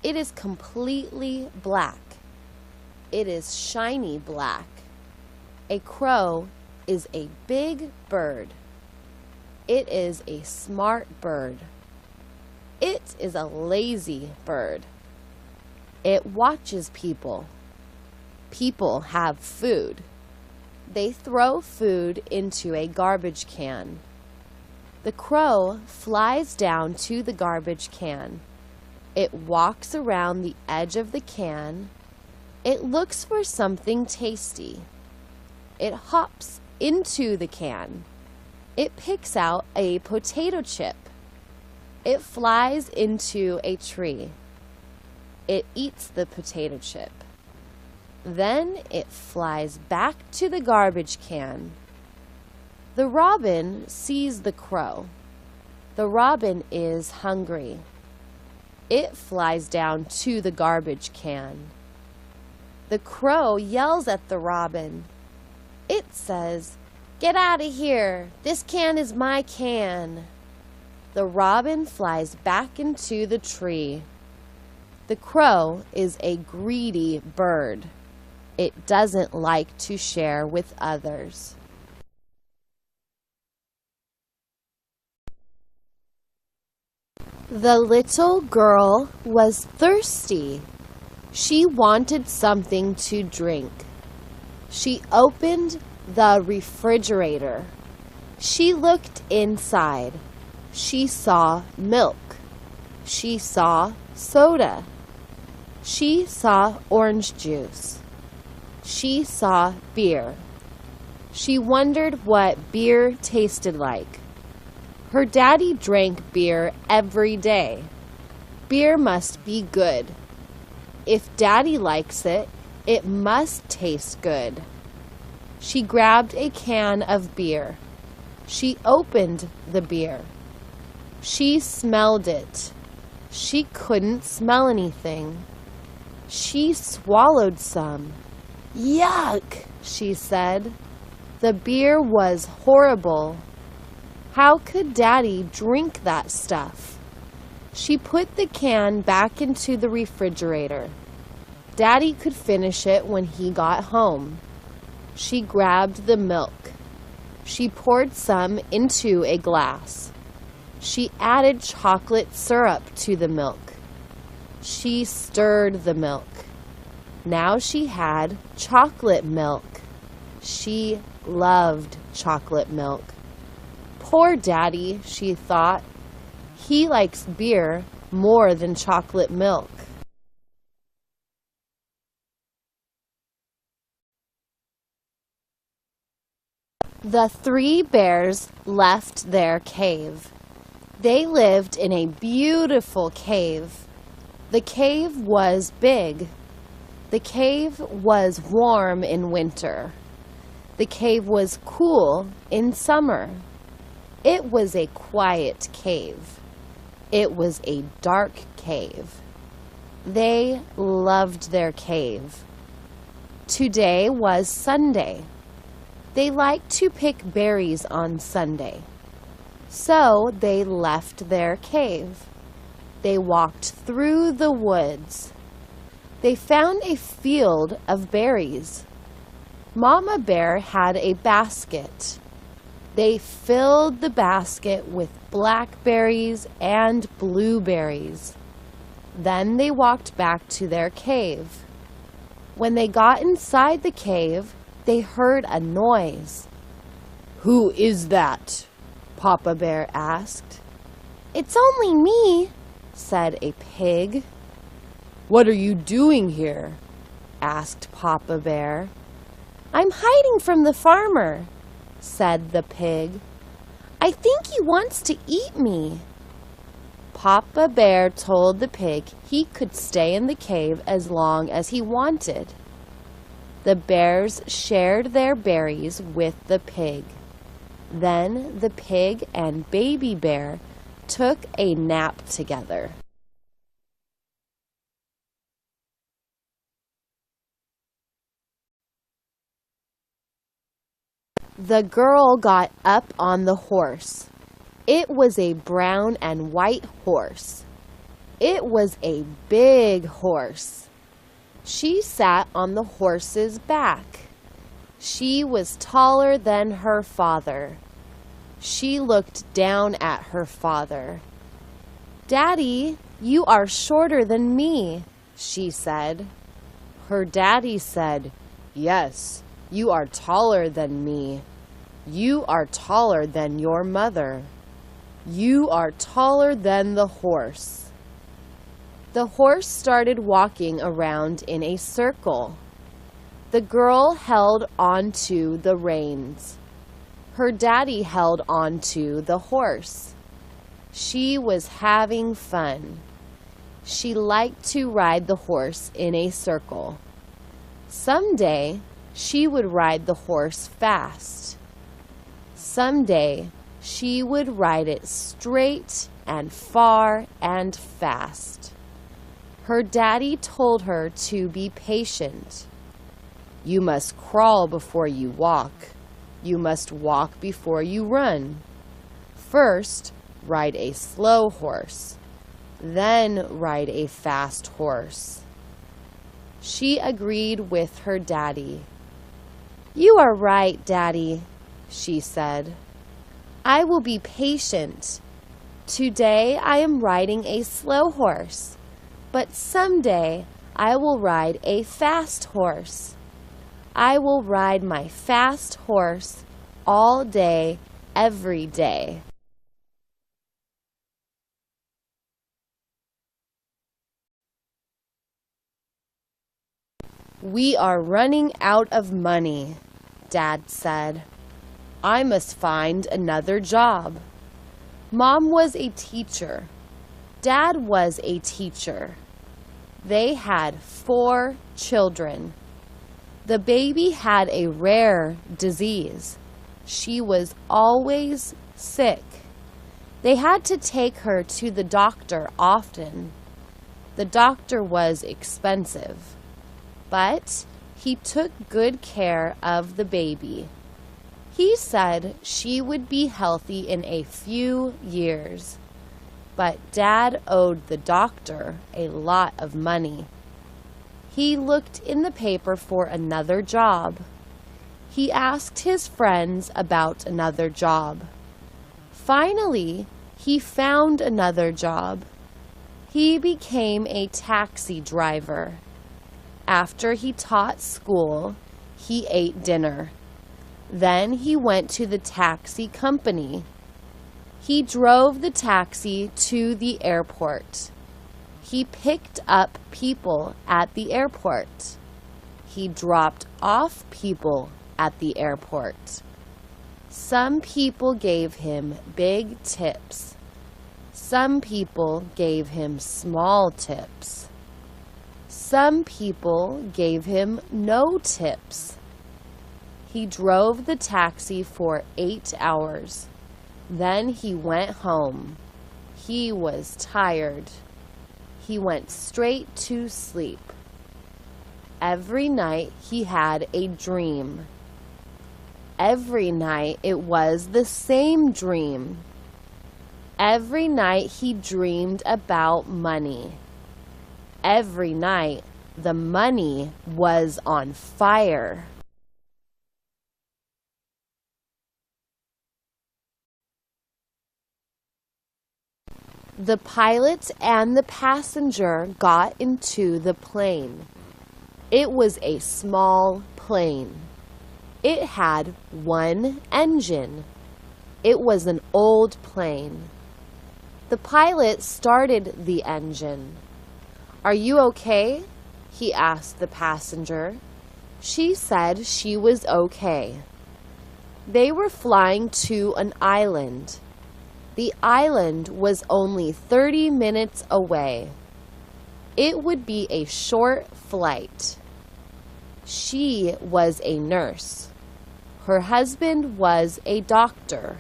It is completely black. It is shiny black. A crow is a big bird. It is a smart bird. It is a lazy bird. It watches people. People have food. They throw food into a garbage can. The crow flies down to the garbage can. It walks around the edge of the can. It looks for something tasty. It hops into the can. It picks out a potato chip. It flies into a tree. It eats the potato chip. Then it flies back to the garbage can. The robin sees the crow. The robin is hungry. It flies down to the garbage can. The crow yells at the robin. It says, "Get out of here! This can is my can!" The robin flies back into the tree. The crow is a greedy bird. It doesn't like to share with others. The little girl was thirsty. She wanted something to drink. She opened the refrigerator. She looked inside. She saw milk. She saw soda. She saw orange juice. She saw beer. She wondered what beer tasted like. Her daddy drank beer every day. Beer must be good. If Daddy likes it, it must taste good. She grabbed a can of beer. She opened the beer. She smelled it. She couldn't smell anything. She swallowed some. Yuck, she said. The beer was horrible. How could Daddy drink that stuff? She put the can back into the refrigerator. Daddy could finish it when he got home. She grabbed the milk. She poured some into a glass. She added chocolate syrup to the milk. She stirred the milk. Now she had chocolate milk. She loved chocolate milk. Poor Daddy, she thought. He likes beer more than chocolate milk. The three bears left their cave. They lived in a beautiful cave. The cave was big. The cave was warm in winter. The cave was cool in summer. It was a quiet cave. It was a dark cave. They loved their cave. Today was Sunday. They liked to pick berries on Sunday. So they left their cave. They walked through the woods. They found a field of berries. Mama Bear had a basket. They filled the basket with blackberries and blueberries. Then they walked back to their cave. When they got inside the cave, they heard a noise. "Who is that?" Papa Bear asked. "It's only me," said a pig. "What are you doing here?" asked Papa Bear. "I'm hiding from the farmer," said the pig. "I think he wants to eat me." Papa Bear told the pig he could stay in the cave as long as he wanted. The bears shared their berries with the pig. Then the pig and Baby Bear took a nap together. The girl got up on the horse. It was a brown and white horse. It was a big horse. She sat on the horse's back. She was taller than her father. She looked down at her father. "Daddy, you are shorter than me," she said. Her daddy said, "Yes, you are taller than me. You are taller than your mother. You are taller than the horse." The horse started walking around in a circle. The girl held onto the reins. Her daddy held onto the horse. She was having fun. She liked to ride the horse in a circle. Someday, she would ride the horse fast. Someday, she would ride it straight and far and fast. Her daddy told her to be patient. "You must crawl before you walk. You must walk before you run. First, ride a slow horse. Then ride a fast horse." She agreed with her daddy. "You are right, Daddy," she said. "I will be patient. Today I am riding a slow horse, but someday I will ride a fast horse. I will ride my fast horse all day, every day." "We are running out of money," Dad said. "I must find another job." Mom was a teacher. Dad was a teacher. They had 4 children. The baby had a rare disease. She was always sick. They had to take her to the doctor often. The doctor was expensive, but he took good care of the baby. He said she would be healthy in a few years, but Dad owed the doctor a lot of money. He looked in the paper for another job. He asked his friends about another job. Finally, he found another job. He became a taxi driver. After he taught school, he ate dinner. Then he went to the taxi company. He drove the taxi to the airport. He picked up people at the airport. He dropped off people at the airport. Some people gave him big tips. Some people gave him small tips. Some people gave him no tips. He drove the taxi for 8 hours. Then he went home. He was tired. He went straight to sleep. Every night he had a dream. Every night it was the same dream. Every night he dreamed about money. Every night the money was on fire. The pilot and the passenger got into the plane. It was a small plane. It had one engine. It was an old plane. The pilot started the engine. "Are you okay?" he asked the passenger. She said she was okay. They were flying to an island. The island was only 30 minutes away. It would be a short flight. She was a nurse. Her husband was a doctor.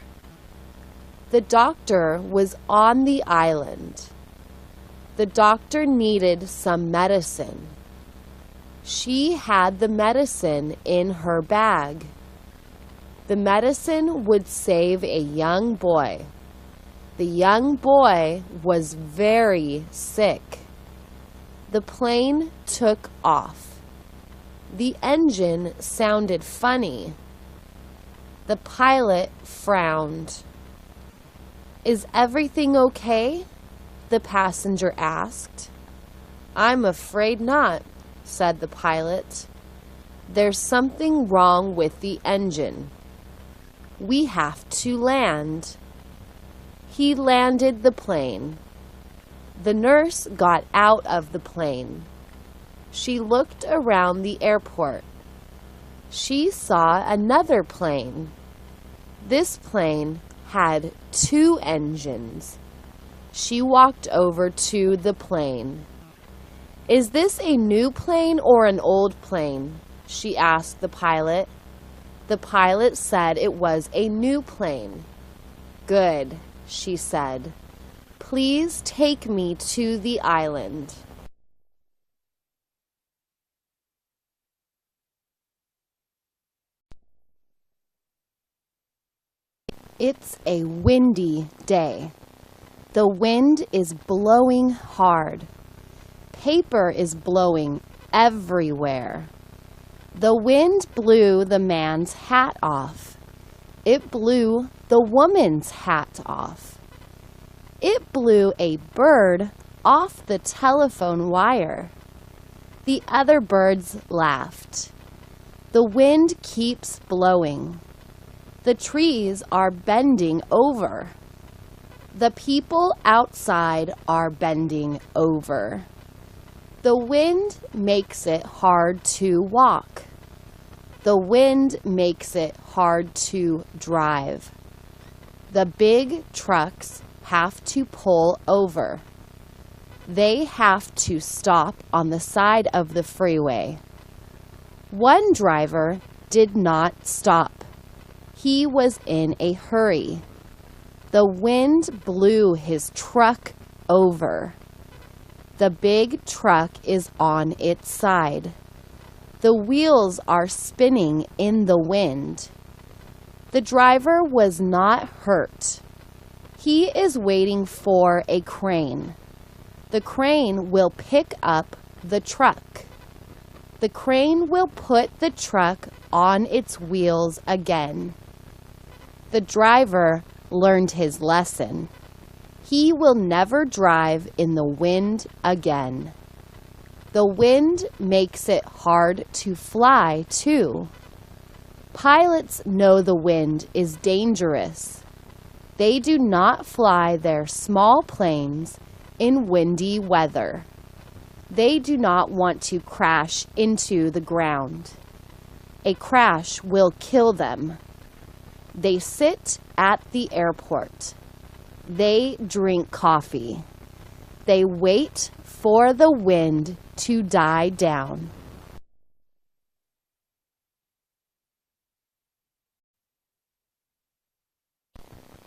The doctor was on the island. The doctor needed some medicine. She had the medicine in her bag. The medicine would save a young boy. The young boy was very sick. The plane took off. The engine sounded funny. The pilot frowned. "Is everything okay?" the passenger asked. "I'm afraid not," said the pilot. "There's something wrong with the engine. We have to land." He landed the plane. The nurse got out of the plane. She looked around the airport. She saw another plane. This plane had 2 engines. She walked over to the plane. "Is this a new plane or an old plane?" she asked the pilot. The pilot said it was a new plane. "Good," she said. "Please take me to the island." It's a windy day. The wind is blowing hard. Paper is blowing everywhere. The wind blew the man's hat off. It blew the woman's hat off. It blew a bird off the telephone wire. The other birds laughed. The wind keeps blowing. The trees are bending over. The people outside are bending over. The wind makes it hard to walk. The wind makes it hard to drive. The big trucks have to pull over. They have to stop on the side of the freeway. One driver did not stop. He was in a hurry. The wind blew his truck over. The big truck is on its side. The wheels are spinning in the wind. The driver was not hurt. He is waiting for a crane. The crane will pick up the truck. The crane will put the truck on its wheels again. The driver learned his lesson. He will never drive in the wind again. The wind makes it hard to fly, too. Pilots know the wind is dangerous. They do not fly their small planes in windy weather. They do not want to crash into the ground. A crash will kill them. They sit at the airport. They drink coffee. They wait for the wind to die down.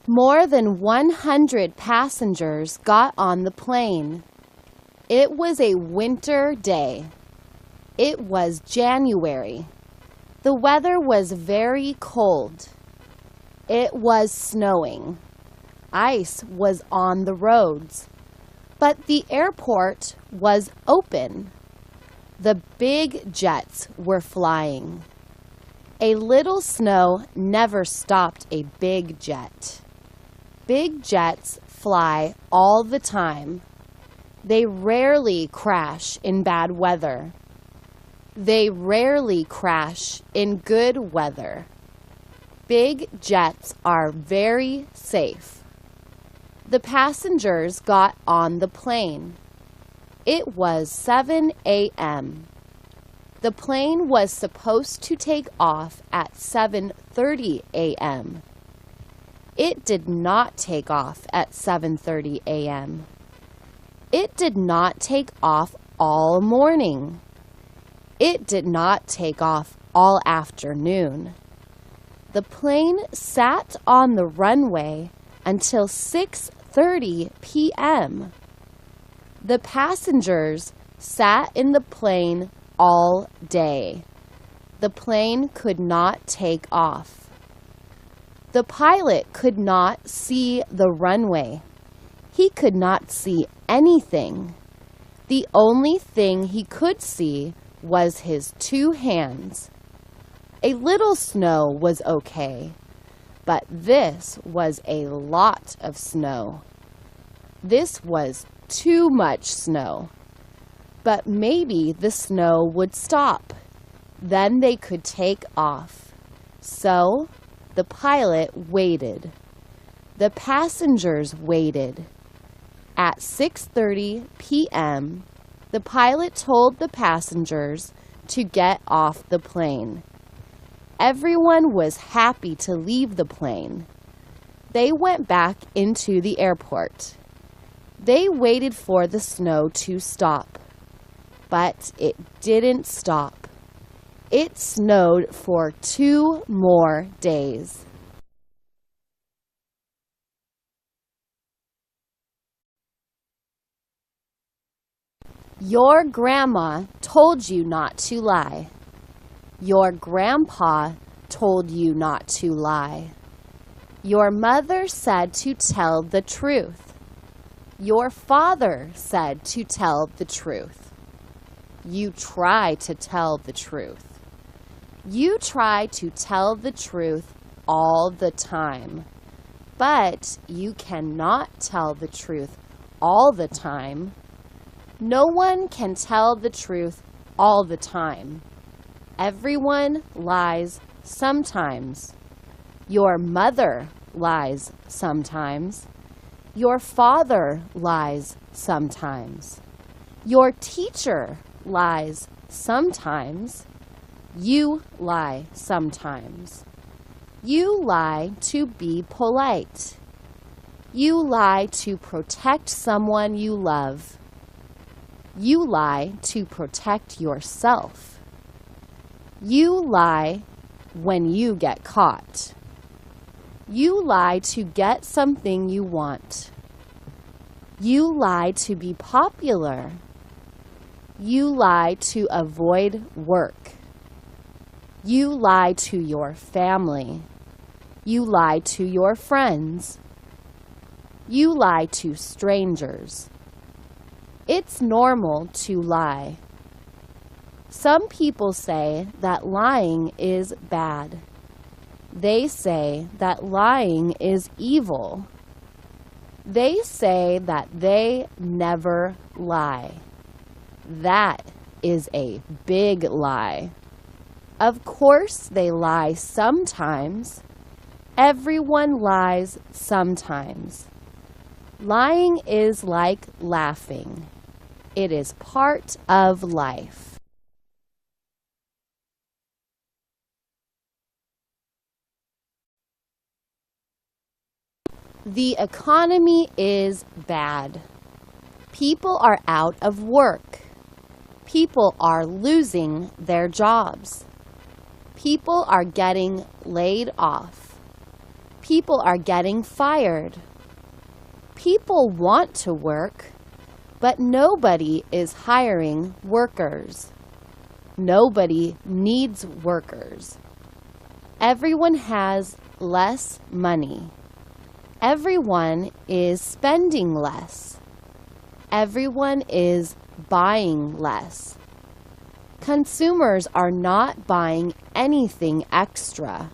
More than 100 passengers got on the plane. It was a winter day. It was January. The weather was very cold. It was snowing. Ice was on the roads. But the airport was open. The big jets were flying. A little snow never stopped a big jet. Big jets fly all the time. They rarely crash in bad weather. They rarely crash in good weather. Big jets are very safe. The passengers got on the plane. It was 7 a.m. The plane was supposed to take off at 7:30 a.m. It did not take off at 7:30 a.m. It did not take off all morning. It did not take off all afternoon. The plane sat on the runway until 6:30 p.m. The passengers sat in the plane all day. The plane could not take off. The pilot could not see the runway. He could not see anything. The only thing he could see was his two hands. A little snow was okay, but this was a lot of snow. This was too much snow. But maybe the snow would stop. Then they could take off. So the pilot waited. The passengers waited. At 6:30 p.m., the pilot told the passengers to get off the plane. Everyone was happy to leave the plane. They went back into the airport. They waited for the snow to stop. But it didn't stop. It snowed for 2 more days. Your grandma told you not to lie. Your grandpa told you not to lie. Your mother said to tell the truth. Your father said to tell the truth. You try to tell the truth. You try to tell the truth all the time. But you cannot tell the truth all the time. No one can tell the truth all the time. Everyone lies sometimes. Your mother lies sometimes. Your father lies sometimes. Your teacher lies sometimes. You lie sometimes. You lie to be polite. You lie to protect someone you love. You lie to protect yourself. You lie when you get caught. You lie to get something you want. You lie to be popular. You lie to avoid work. You lie to your family. You lie to your friends. You lie to strangers. It's normal to lie. Some people say that lying is bad. They say that lying is evil. They say that they never lie. That is a big lie. Of course they lie sometimes. Everyone lies sometimes. Lying is like laughing. It is part of life. The economy is bad. People are out of work. People are losing their jobs. People are getting laid off. People are getting fired. People want to work, but nobody is hiring workers. Nobody needs workers. Everyone has less money. Everyone is spending less. Everyone is buying less. Consumers are not buying anything extra.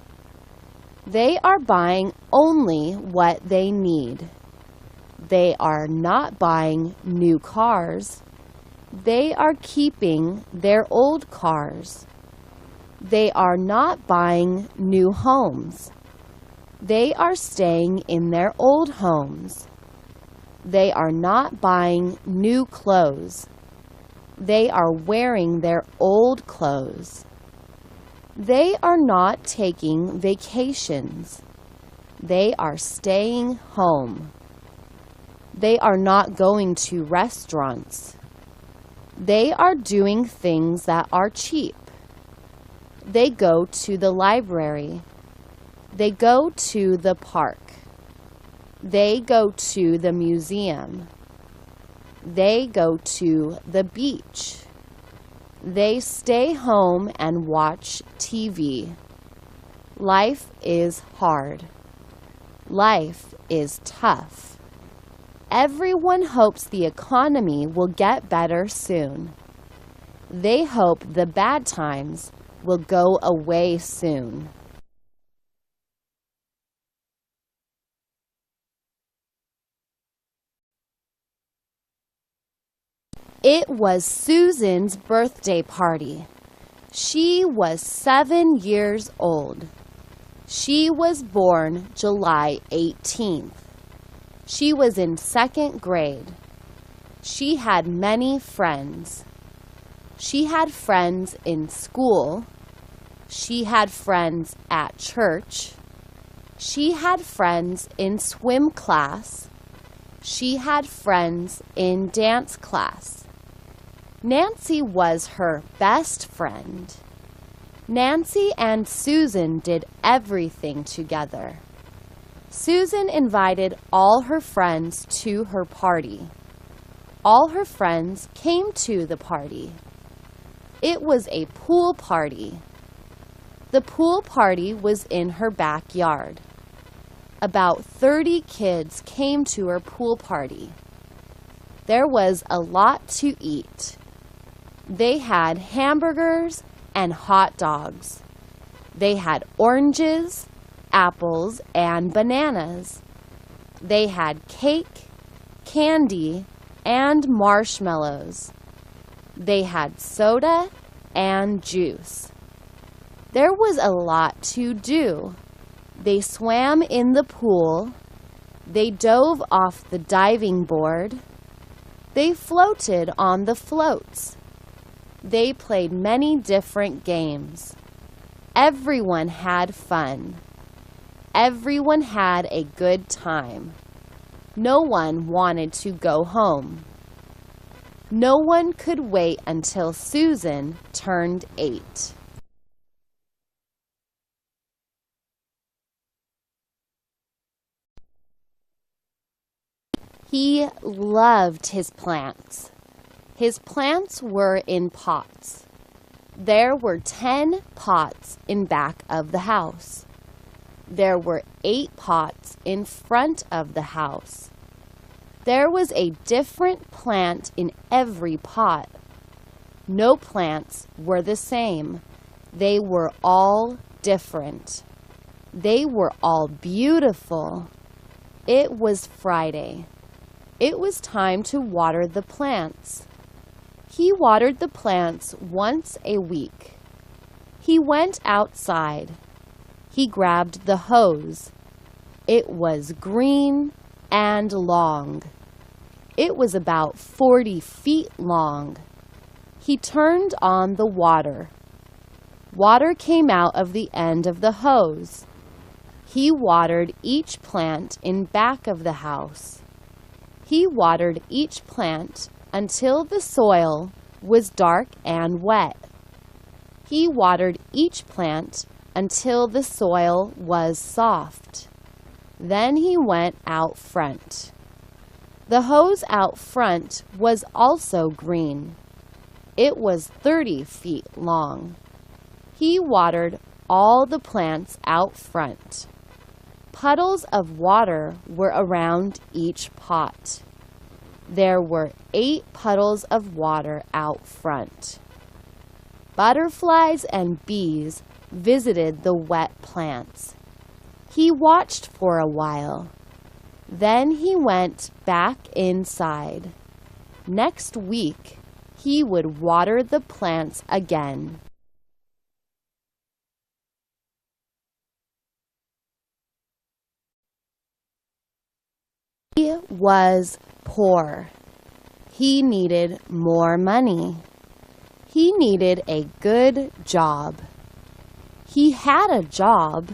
They are buying only what they need. They are not buying new cars. They are keeping their old cars. They are not buying new homes. They are staying in their old homes. They are not buying new clothes. They are wearing their old clothes. They are not taking vacations. They are staying home. They are not going to restaurants. They are doing things that are cheap. They go to the library. They go to the park. They go to the museum. They go to the beach. They stay home and watch TV. Life is hard. Life is tough. Everyone hopes the economy will get better soon. They hope the bad times will go away soon. It was Susan's birthday party. She was 7 years old. She was born July 18th. She was in 2nd grade. She had many friends. She had friends in school. She had friends at church. She had friends in swim class. She had friends in dance class. Nancy was her best friend. Nancy and Susan did everything together. Susan invited all her friends to her party. All her friends came to the party. It was a pool party. The pool party was in her backyard. About 30 kids came to her pool party. There was a lot to eat. They had hamburgers and hot dogs. They had oranges, apples, and bananas. They had cake, candy, and marshmallows. They had soda and juice. There was a lot to do. They swam in the pool. They dove off the diving board. They floated on the floats. They played many different games. Everyone had fun. Everyone had a good time. No one wanted to go home. No one could wait until Susan turned 8. He loved his plants. His plants were in pots. There were 10 pots in back of the house. There were 8 pots in front of the house. There was a different plant in every pot. No plants were the same. They were all different. They were all beautiful. It was Friday. It was time to water the plants. He watered the plants once a week. He went outside. He grabbed the hose. It was green and long. It was about 40 feet long. He turned on the water. Water came out of the end of the hose. He watered each plant in back of the house. He watered each plant until the soil was dark and wet. He watered each plant until the soil was soft. Then he went out front. The hose out front was also green. It was 30 feet long. He watered all the plants out front. Puddles of water were around each pot. There were 8 puddles of water out front. Butterflies and bees visited the wet plants. He watched for a while. Then he went back inside. Next week, he would water the plants again. He was poor. He needed more money. He needed a good job. He had a job,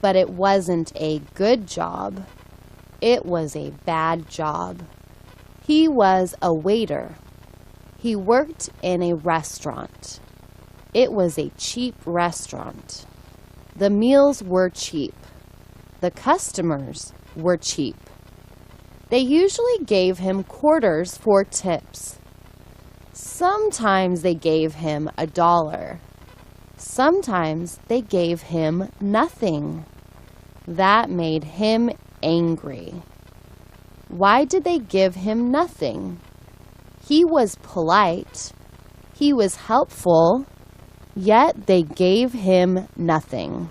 but it wasn't a good job. It was a bad job. He was a waiter. He worked in a restaurant. It was a cheap restaurant. The meals were cheap. The customers were cheap. They usually gave him quarters for tips. Sometimes they gave him $1. Sometimes they gave him nothing. That made him angry. Why did they give him nothing? He was polite. He was helpful, yet they gave him nothing.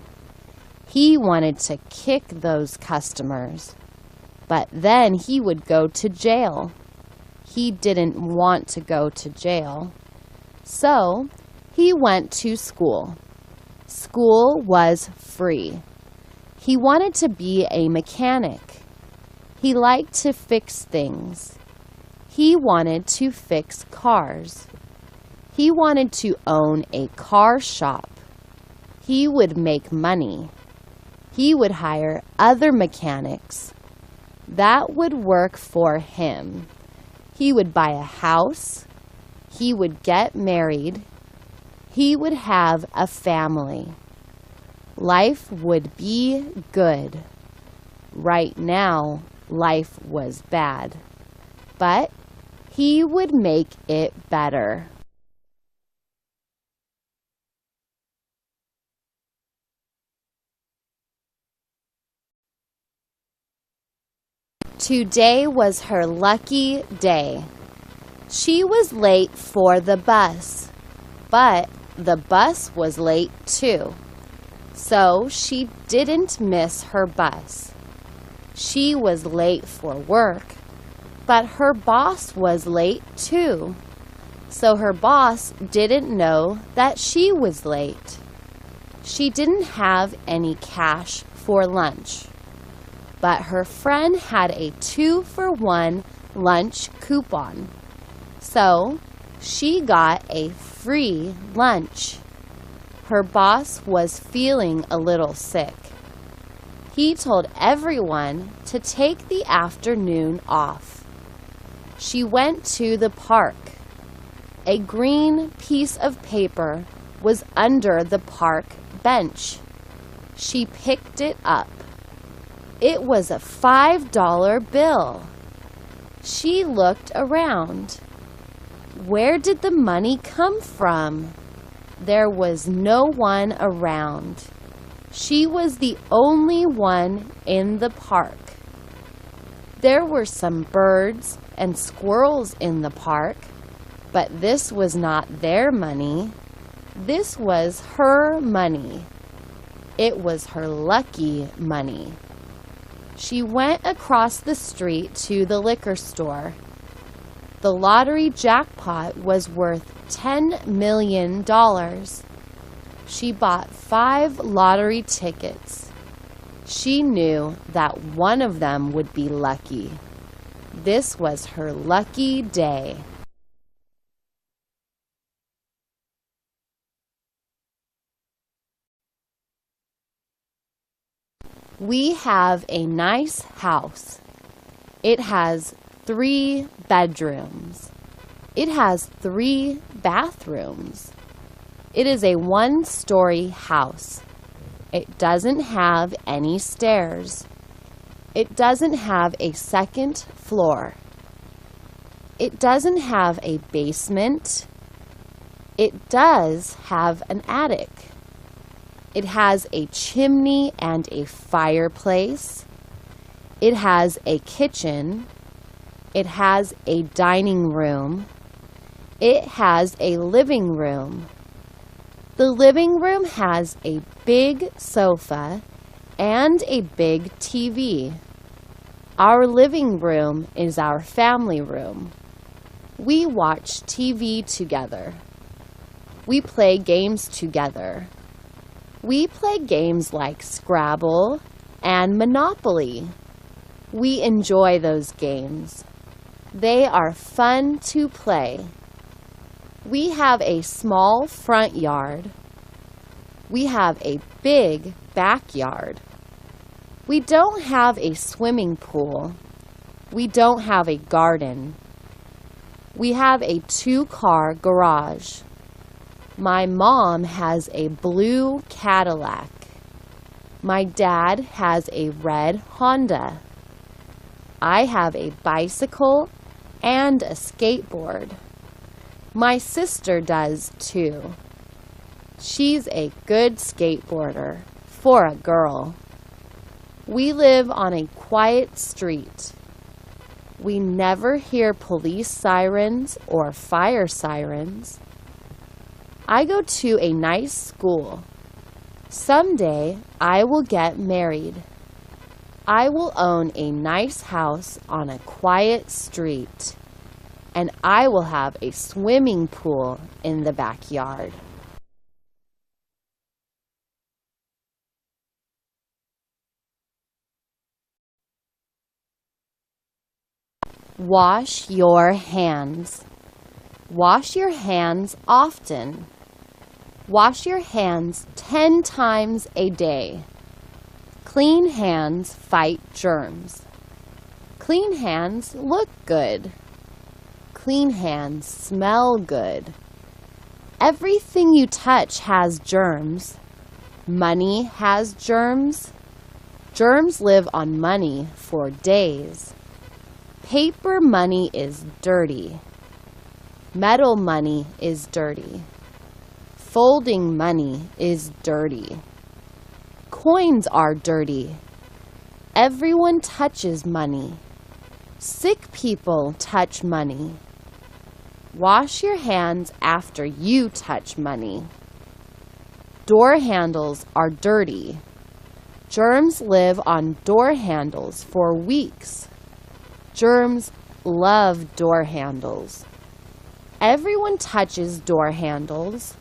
He wanted to kick those customers, but then he would go to jail. He didn't want to go to jail. So he went to school. School was free. He wanted to be a mechanic. He liked to fix things. He wanted to fix cars. He wanted to own a car shop. He would make money. He would hire other mechanics. That would work for him. He would buy a house. He would get married. He would have a family. Life would be good. Right now, life was bad. But he would make it better. Today was her lucky day. She was late for the bus, but the bus was late too. So she didn't miss her bus. She was late for work, but her boss was late too. So her boss didn't know that she was late. She didn't have any cash for lunch, but her friend had a 2-for-1 lunch coupon. So she got a free lunch. Her boss was feeling a little sick. He told everyone to take the afternoon off. She went to the park. A green piece of paper was under the park bench. She picked it up. It was a $5 bill. She looked around. Where did the money come from? There was no one around. She was the only one in the park. There were some birds and squirrels in the park, but this was not their money. This was her money. It was her lucky money. She went across the street to the liquor store. The lottery jackpot was worth $10 million. She bought 5 lottery tickets. She knew that one of them would be lucky. This was her lucky day. We have a nice house. It has 3 bedrooms. It has 3 bathrooms. It is a 1-story house. It doesn't have any stairs. It doesn't have a second floor. It doesn't have a basement. It does have an attic. It has a chimney and a fireplace. It has a kitchen. It has a dining room. It has a living room. The living room has a big sofa and a big TV. Our living room is our family room. We watch TV together. We play games together. We play games like Scrabble and Monopoly. We enjoy those games. They are fun to play. We have a small front yard. We have a big backyard. We don't have a swimming pool. We don't have a garden. We have a 2-car garage. My mom has a blue Cadillac. My dad has a red Honda. I have a bicycle and a skateboard. My sister does too. She's a good skateboarder for a girl. We live on a quiet street. We never hear police sirens or fire sirens. I go to a nice school. Someday I will get married. I will own a nice house on a quiet street. And I will have a swimming pool in the backyard. Wash your hands. Wash your hands often. Wash your hands 10 times a day. Clean hands fight germs. Clean hands look good. Clean hands smell good. Everything you touch has germs. Money has germs. Germs live on money for days. Paper money is dirty. Metal money is dirty. Folding money is dirty. Coins are dirty. Everyone touches money. Sick people touch money. Wash your hands after you touch money. Door handles are dirty. Germs live on door handles for weeks. Germs love door handles. Everyone touches door handles.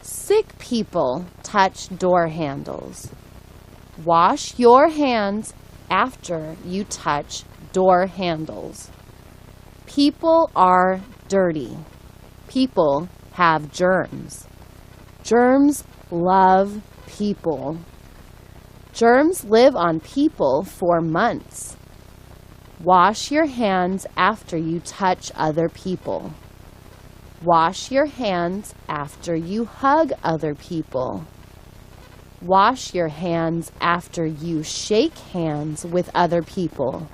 Sick people touch door handles. Wash your hands after you touch door handles. People are dirty. People have germs. Germs love people. Germs live on people for months. Wash your hands after you touch other people. Wash your hands after you hug other people. Wash your hands after you shake hands with other people.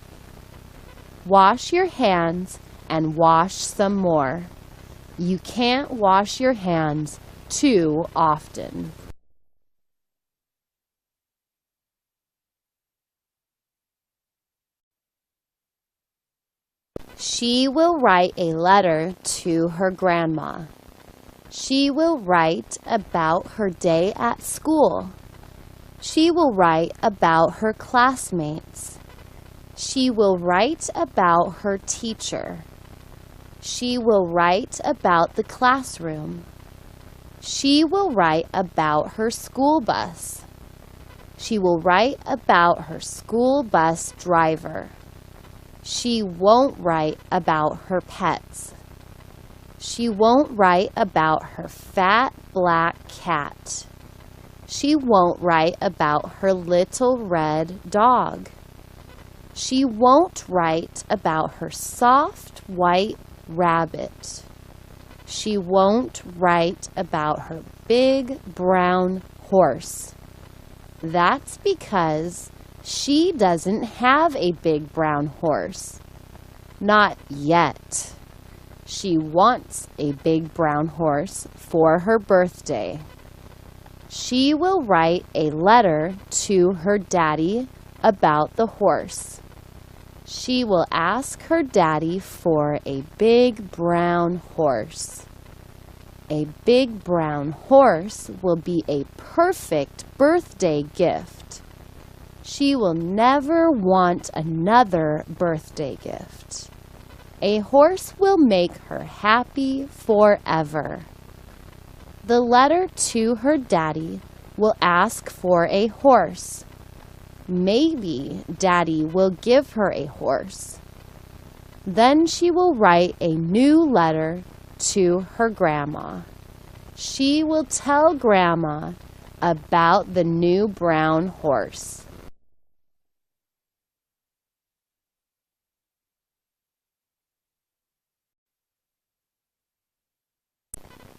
Wash your hands and wash some more. You can't wash your hands too often. She will write a letter to her grandma. She will write about her day at school. She will write about her classmates. She will write about her teacher. She will write about the classroom. She will write about her school bus. She will write about her school bus driver. She won't write about her pets. She won't write about her fat black cat. She won't write about her little red dog. She won't write about her soft white rabbit. She won't write about her big brown horse. That's because she doesn't have a big brown horse. Not yet. She wants a big brown horse for her birthday. She will write a letter to her daddy about the horse. She will ask her daddy for a big brown horse. A big brown horse will be a perfect birthday gift. She will never want another birthday gift. A horse will make her happy forever. The letter to her daddy will ask for a horse. Maybe Daddy will give her a horse. Then she will write a new letter to her grandma. She will tell Grandma about the new brown horse.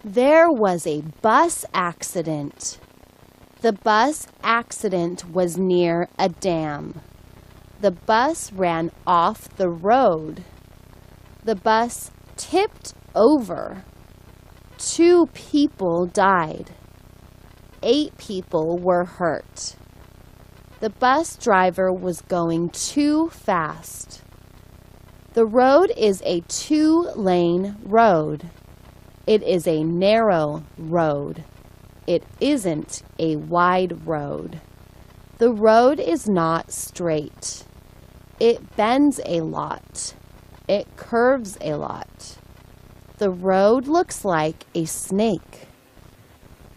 There was a bus accident. The bus accident was near a dam. The bus ran off the road. The bus tipped over. 2 people died. 8 people were hurt. The bus driver was going too fast. The road is a 2-lane road. It is a narrow road. It isn't a wide road. The road is not straight. It bends a lot. It curves a lot. The road looks like a snake.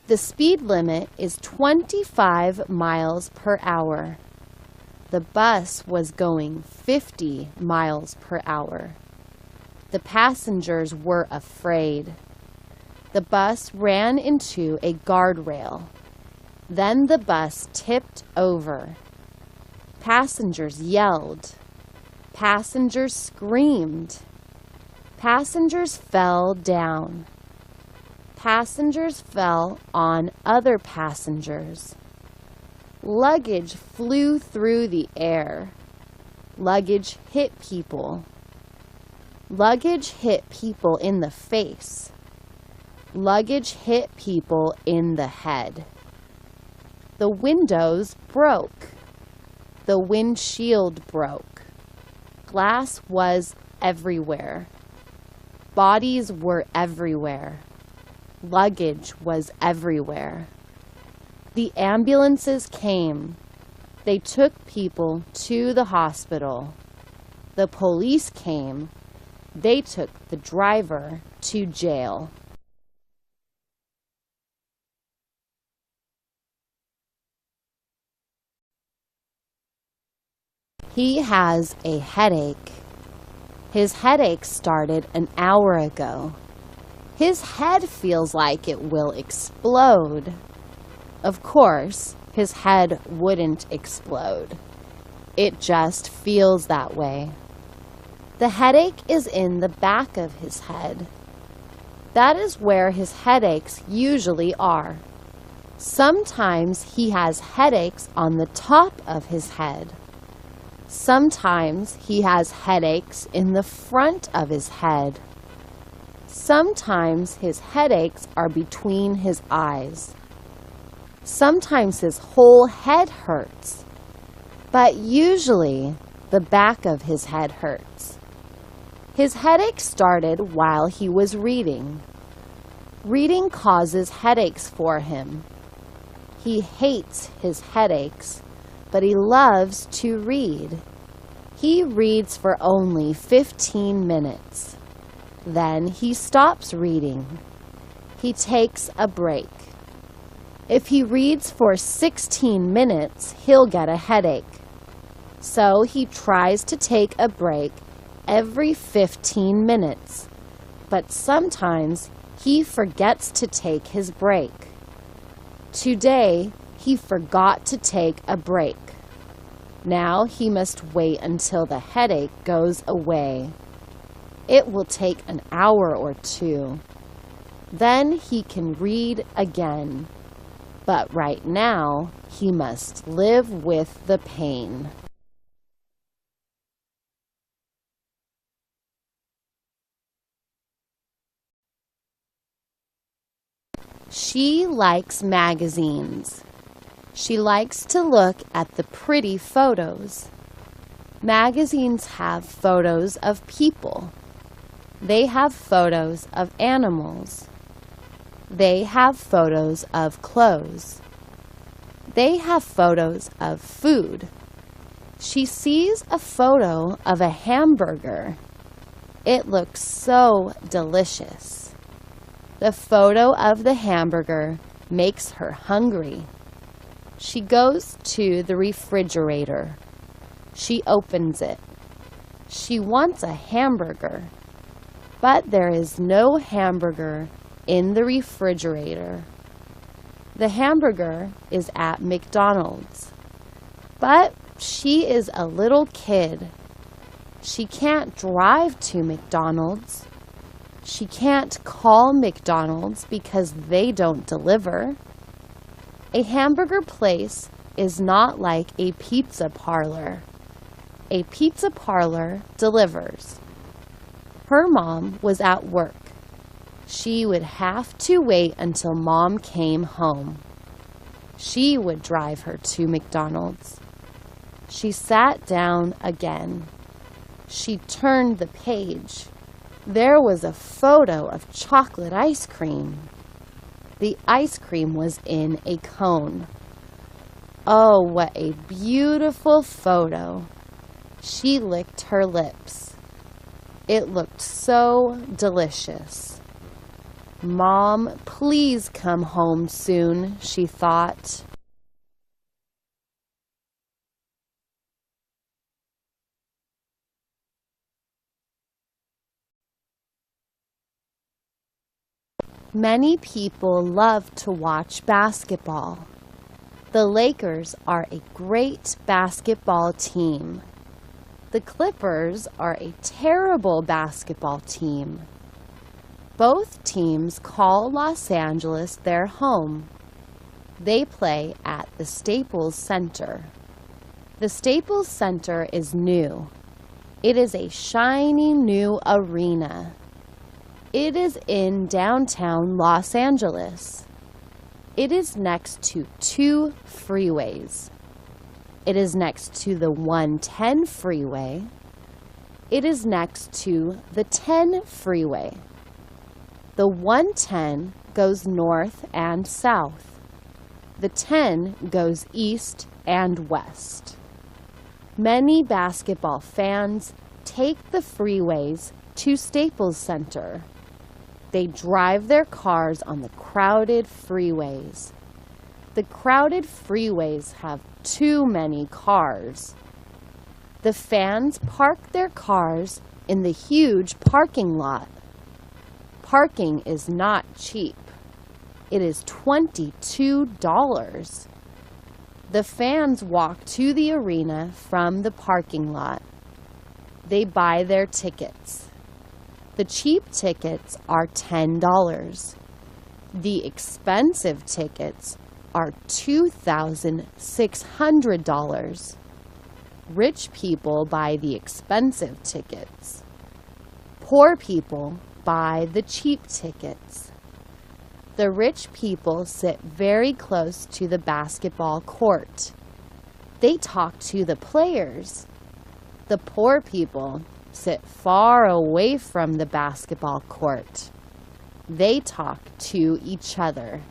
The speed limit is 25 miles per hour. The bus was going 50 miles per hour. The passengers were afraid. The bus ran into a guardrail. Then the bus tipped over. Passengers yelled. Passengers screamed. Passengers fell down. Passengers fell on other passengers. Luggage flew through the air. Luggage hit people. Luggage hit people in the face. Luggage hit people in the head. The windows broke. The windshield broke. Glass was everywhere. Bodies were everywhere. Luggage was everywhere. The ambulances came. They took people to the hospital. The police came. They took the driver to jail. He has a headache. His headache started an hour ago. His head feels like it will explode. Of course, his head wouldn't explode. It just feels that way. The headache is in the back of his head. That is where his headaches usually are. Sometimes he has headaches on the top of his head. Sometimes he has headaches in the front of his head. Sometimes his headaches are between his eyes. Sometimes his whole head hurts, but usually the back of his head hurts. His headache started while he was reading. Reading causes headaches for him. He hates his headaches, but he loves to read. He reads for only 15 minutes. Then he stops reading. He takes a break. If he reads for 16 minutes, he'll get a headache. So he tries to take a break every 15 minutes, but sometimes he forgets to take his break. Today, he forgot to take a break. Now he must wait until the headache goes away. It will take an hour or two. Then he can read again. But right now, he must live with the pain. She likes magazines. She likes to look at the pretty photos. Magazines have photos of people. They have photos of animals. They have photos of clothes. They have photos of food. She sees a photo of a hamburger. It looks so delicious. The photo of the hamburger makes her hungry. She goes to the refrigerator. She opens it. She wants a hamburger, but there is no hamburger in the refrigerator. The hamburger is at McDonald's, but she is a little kid. She can't drive to McDonald's. She can't call McDonald's because they don't deliver. A hamburger place is not like a pizza parlor. A pizza parlor delivers. Her mom was at work. She would have to wait until Mom came home. She would drive her to McDonald's. She sat down again. She turned the page. There was a photo of chocolate ice cream. The ice cream was in a cone. Oh, what a beautiful photo. She licked her lips. It looked so delicious. Mom, please come home soon, she thought. Many people love to watch basketball. The Lakers are a great basketball team. The Clippers are a terrible basketball team. Both teams call Los Angeles their home. They play at the Staples Center. The Staples Center is new. It is a shiny new arena. It is in downtown Los Angeles. It is next to 2 freeways. It is next to the 110 freeway. It is next to the 10 freeway. The 110 goes north and south. The 10 goes east and west. Many basketball fans take the freeways to Staples Center. They drive their cars on the crowded freeways. The crowded freeways have too many cars. The fans park their cars in the huge parking lot. Parking is not cheap. It is $22. The fans walk to the arena from the parking lot. They buy their tickets. The cheap tickets are $10. The expensive tickets are $2,600. Rich people buy the expensive tickets. Poor people buy the cheap tickets. The rich people sit very close to the basketball court. They talk to the players. The poor people sit far away from the basketball court. They talk to each other.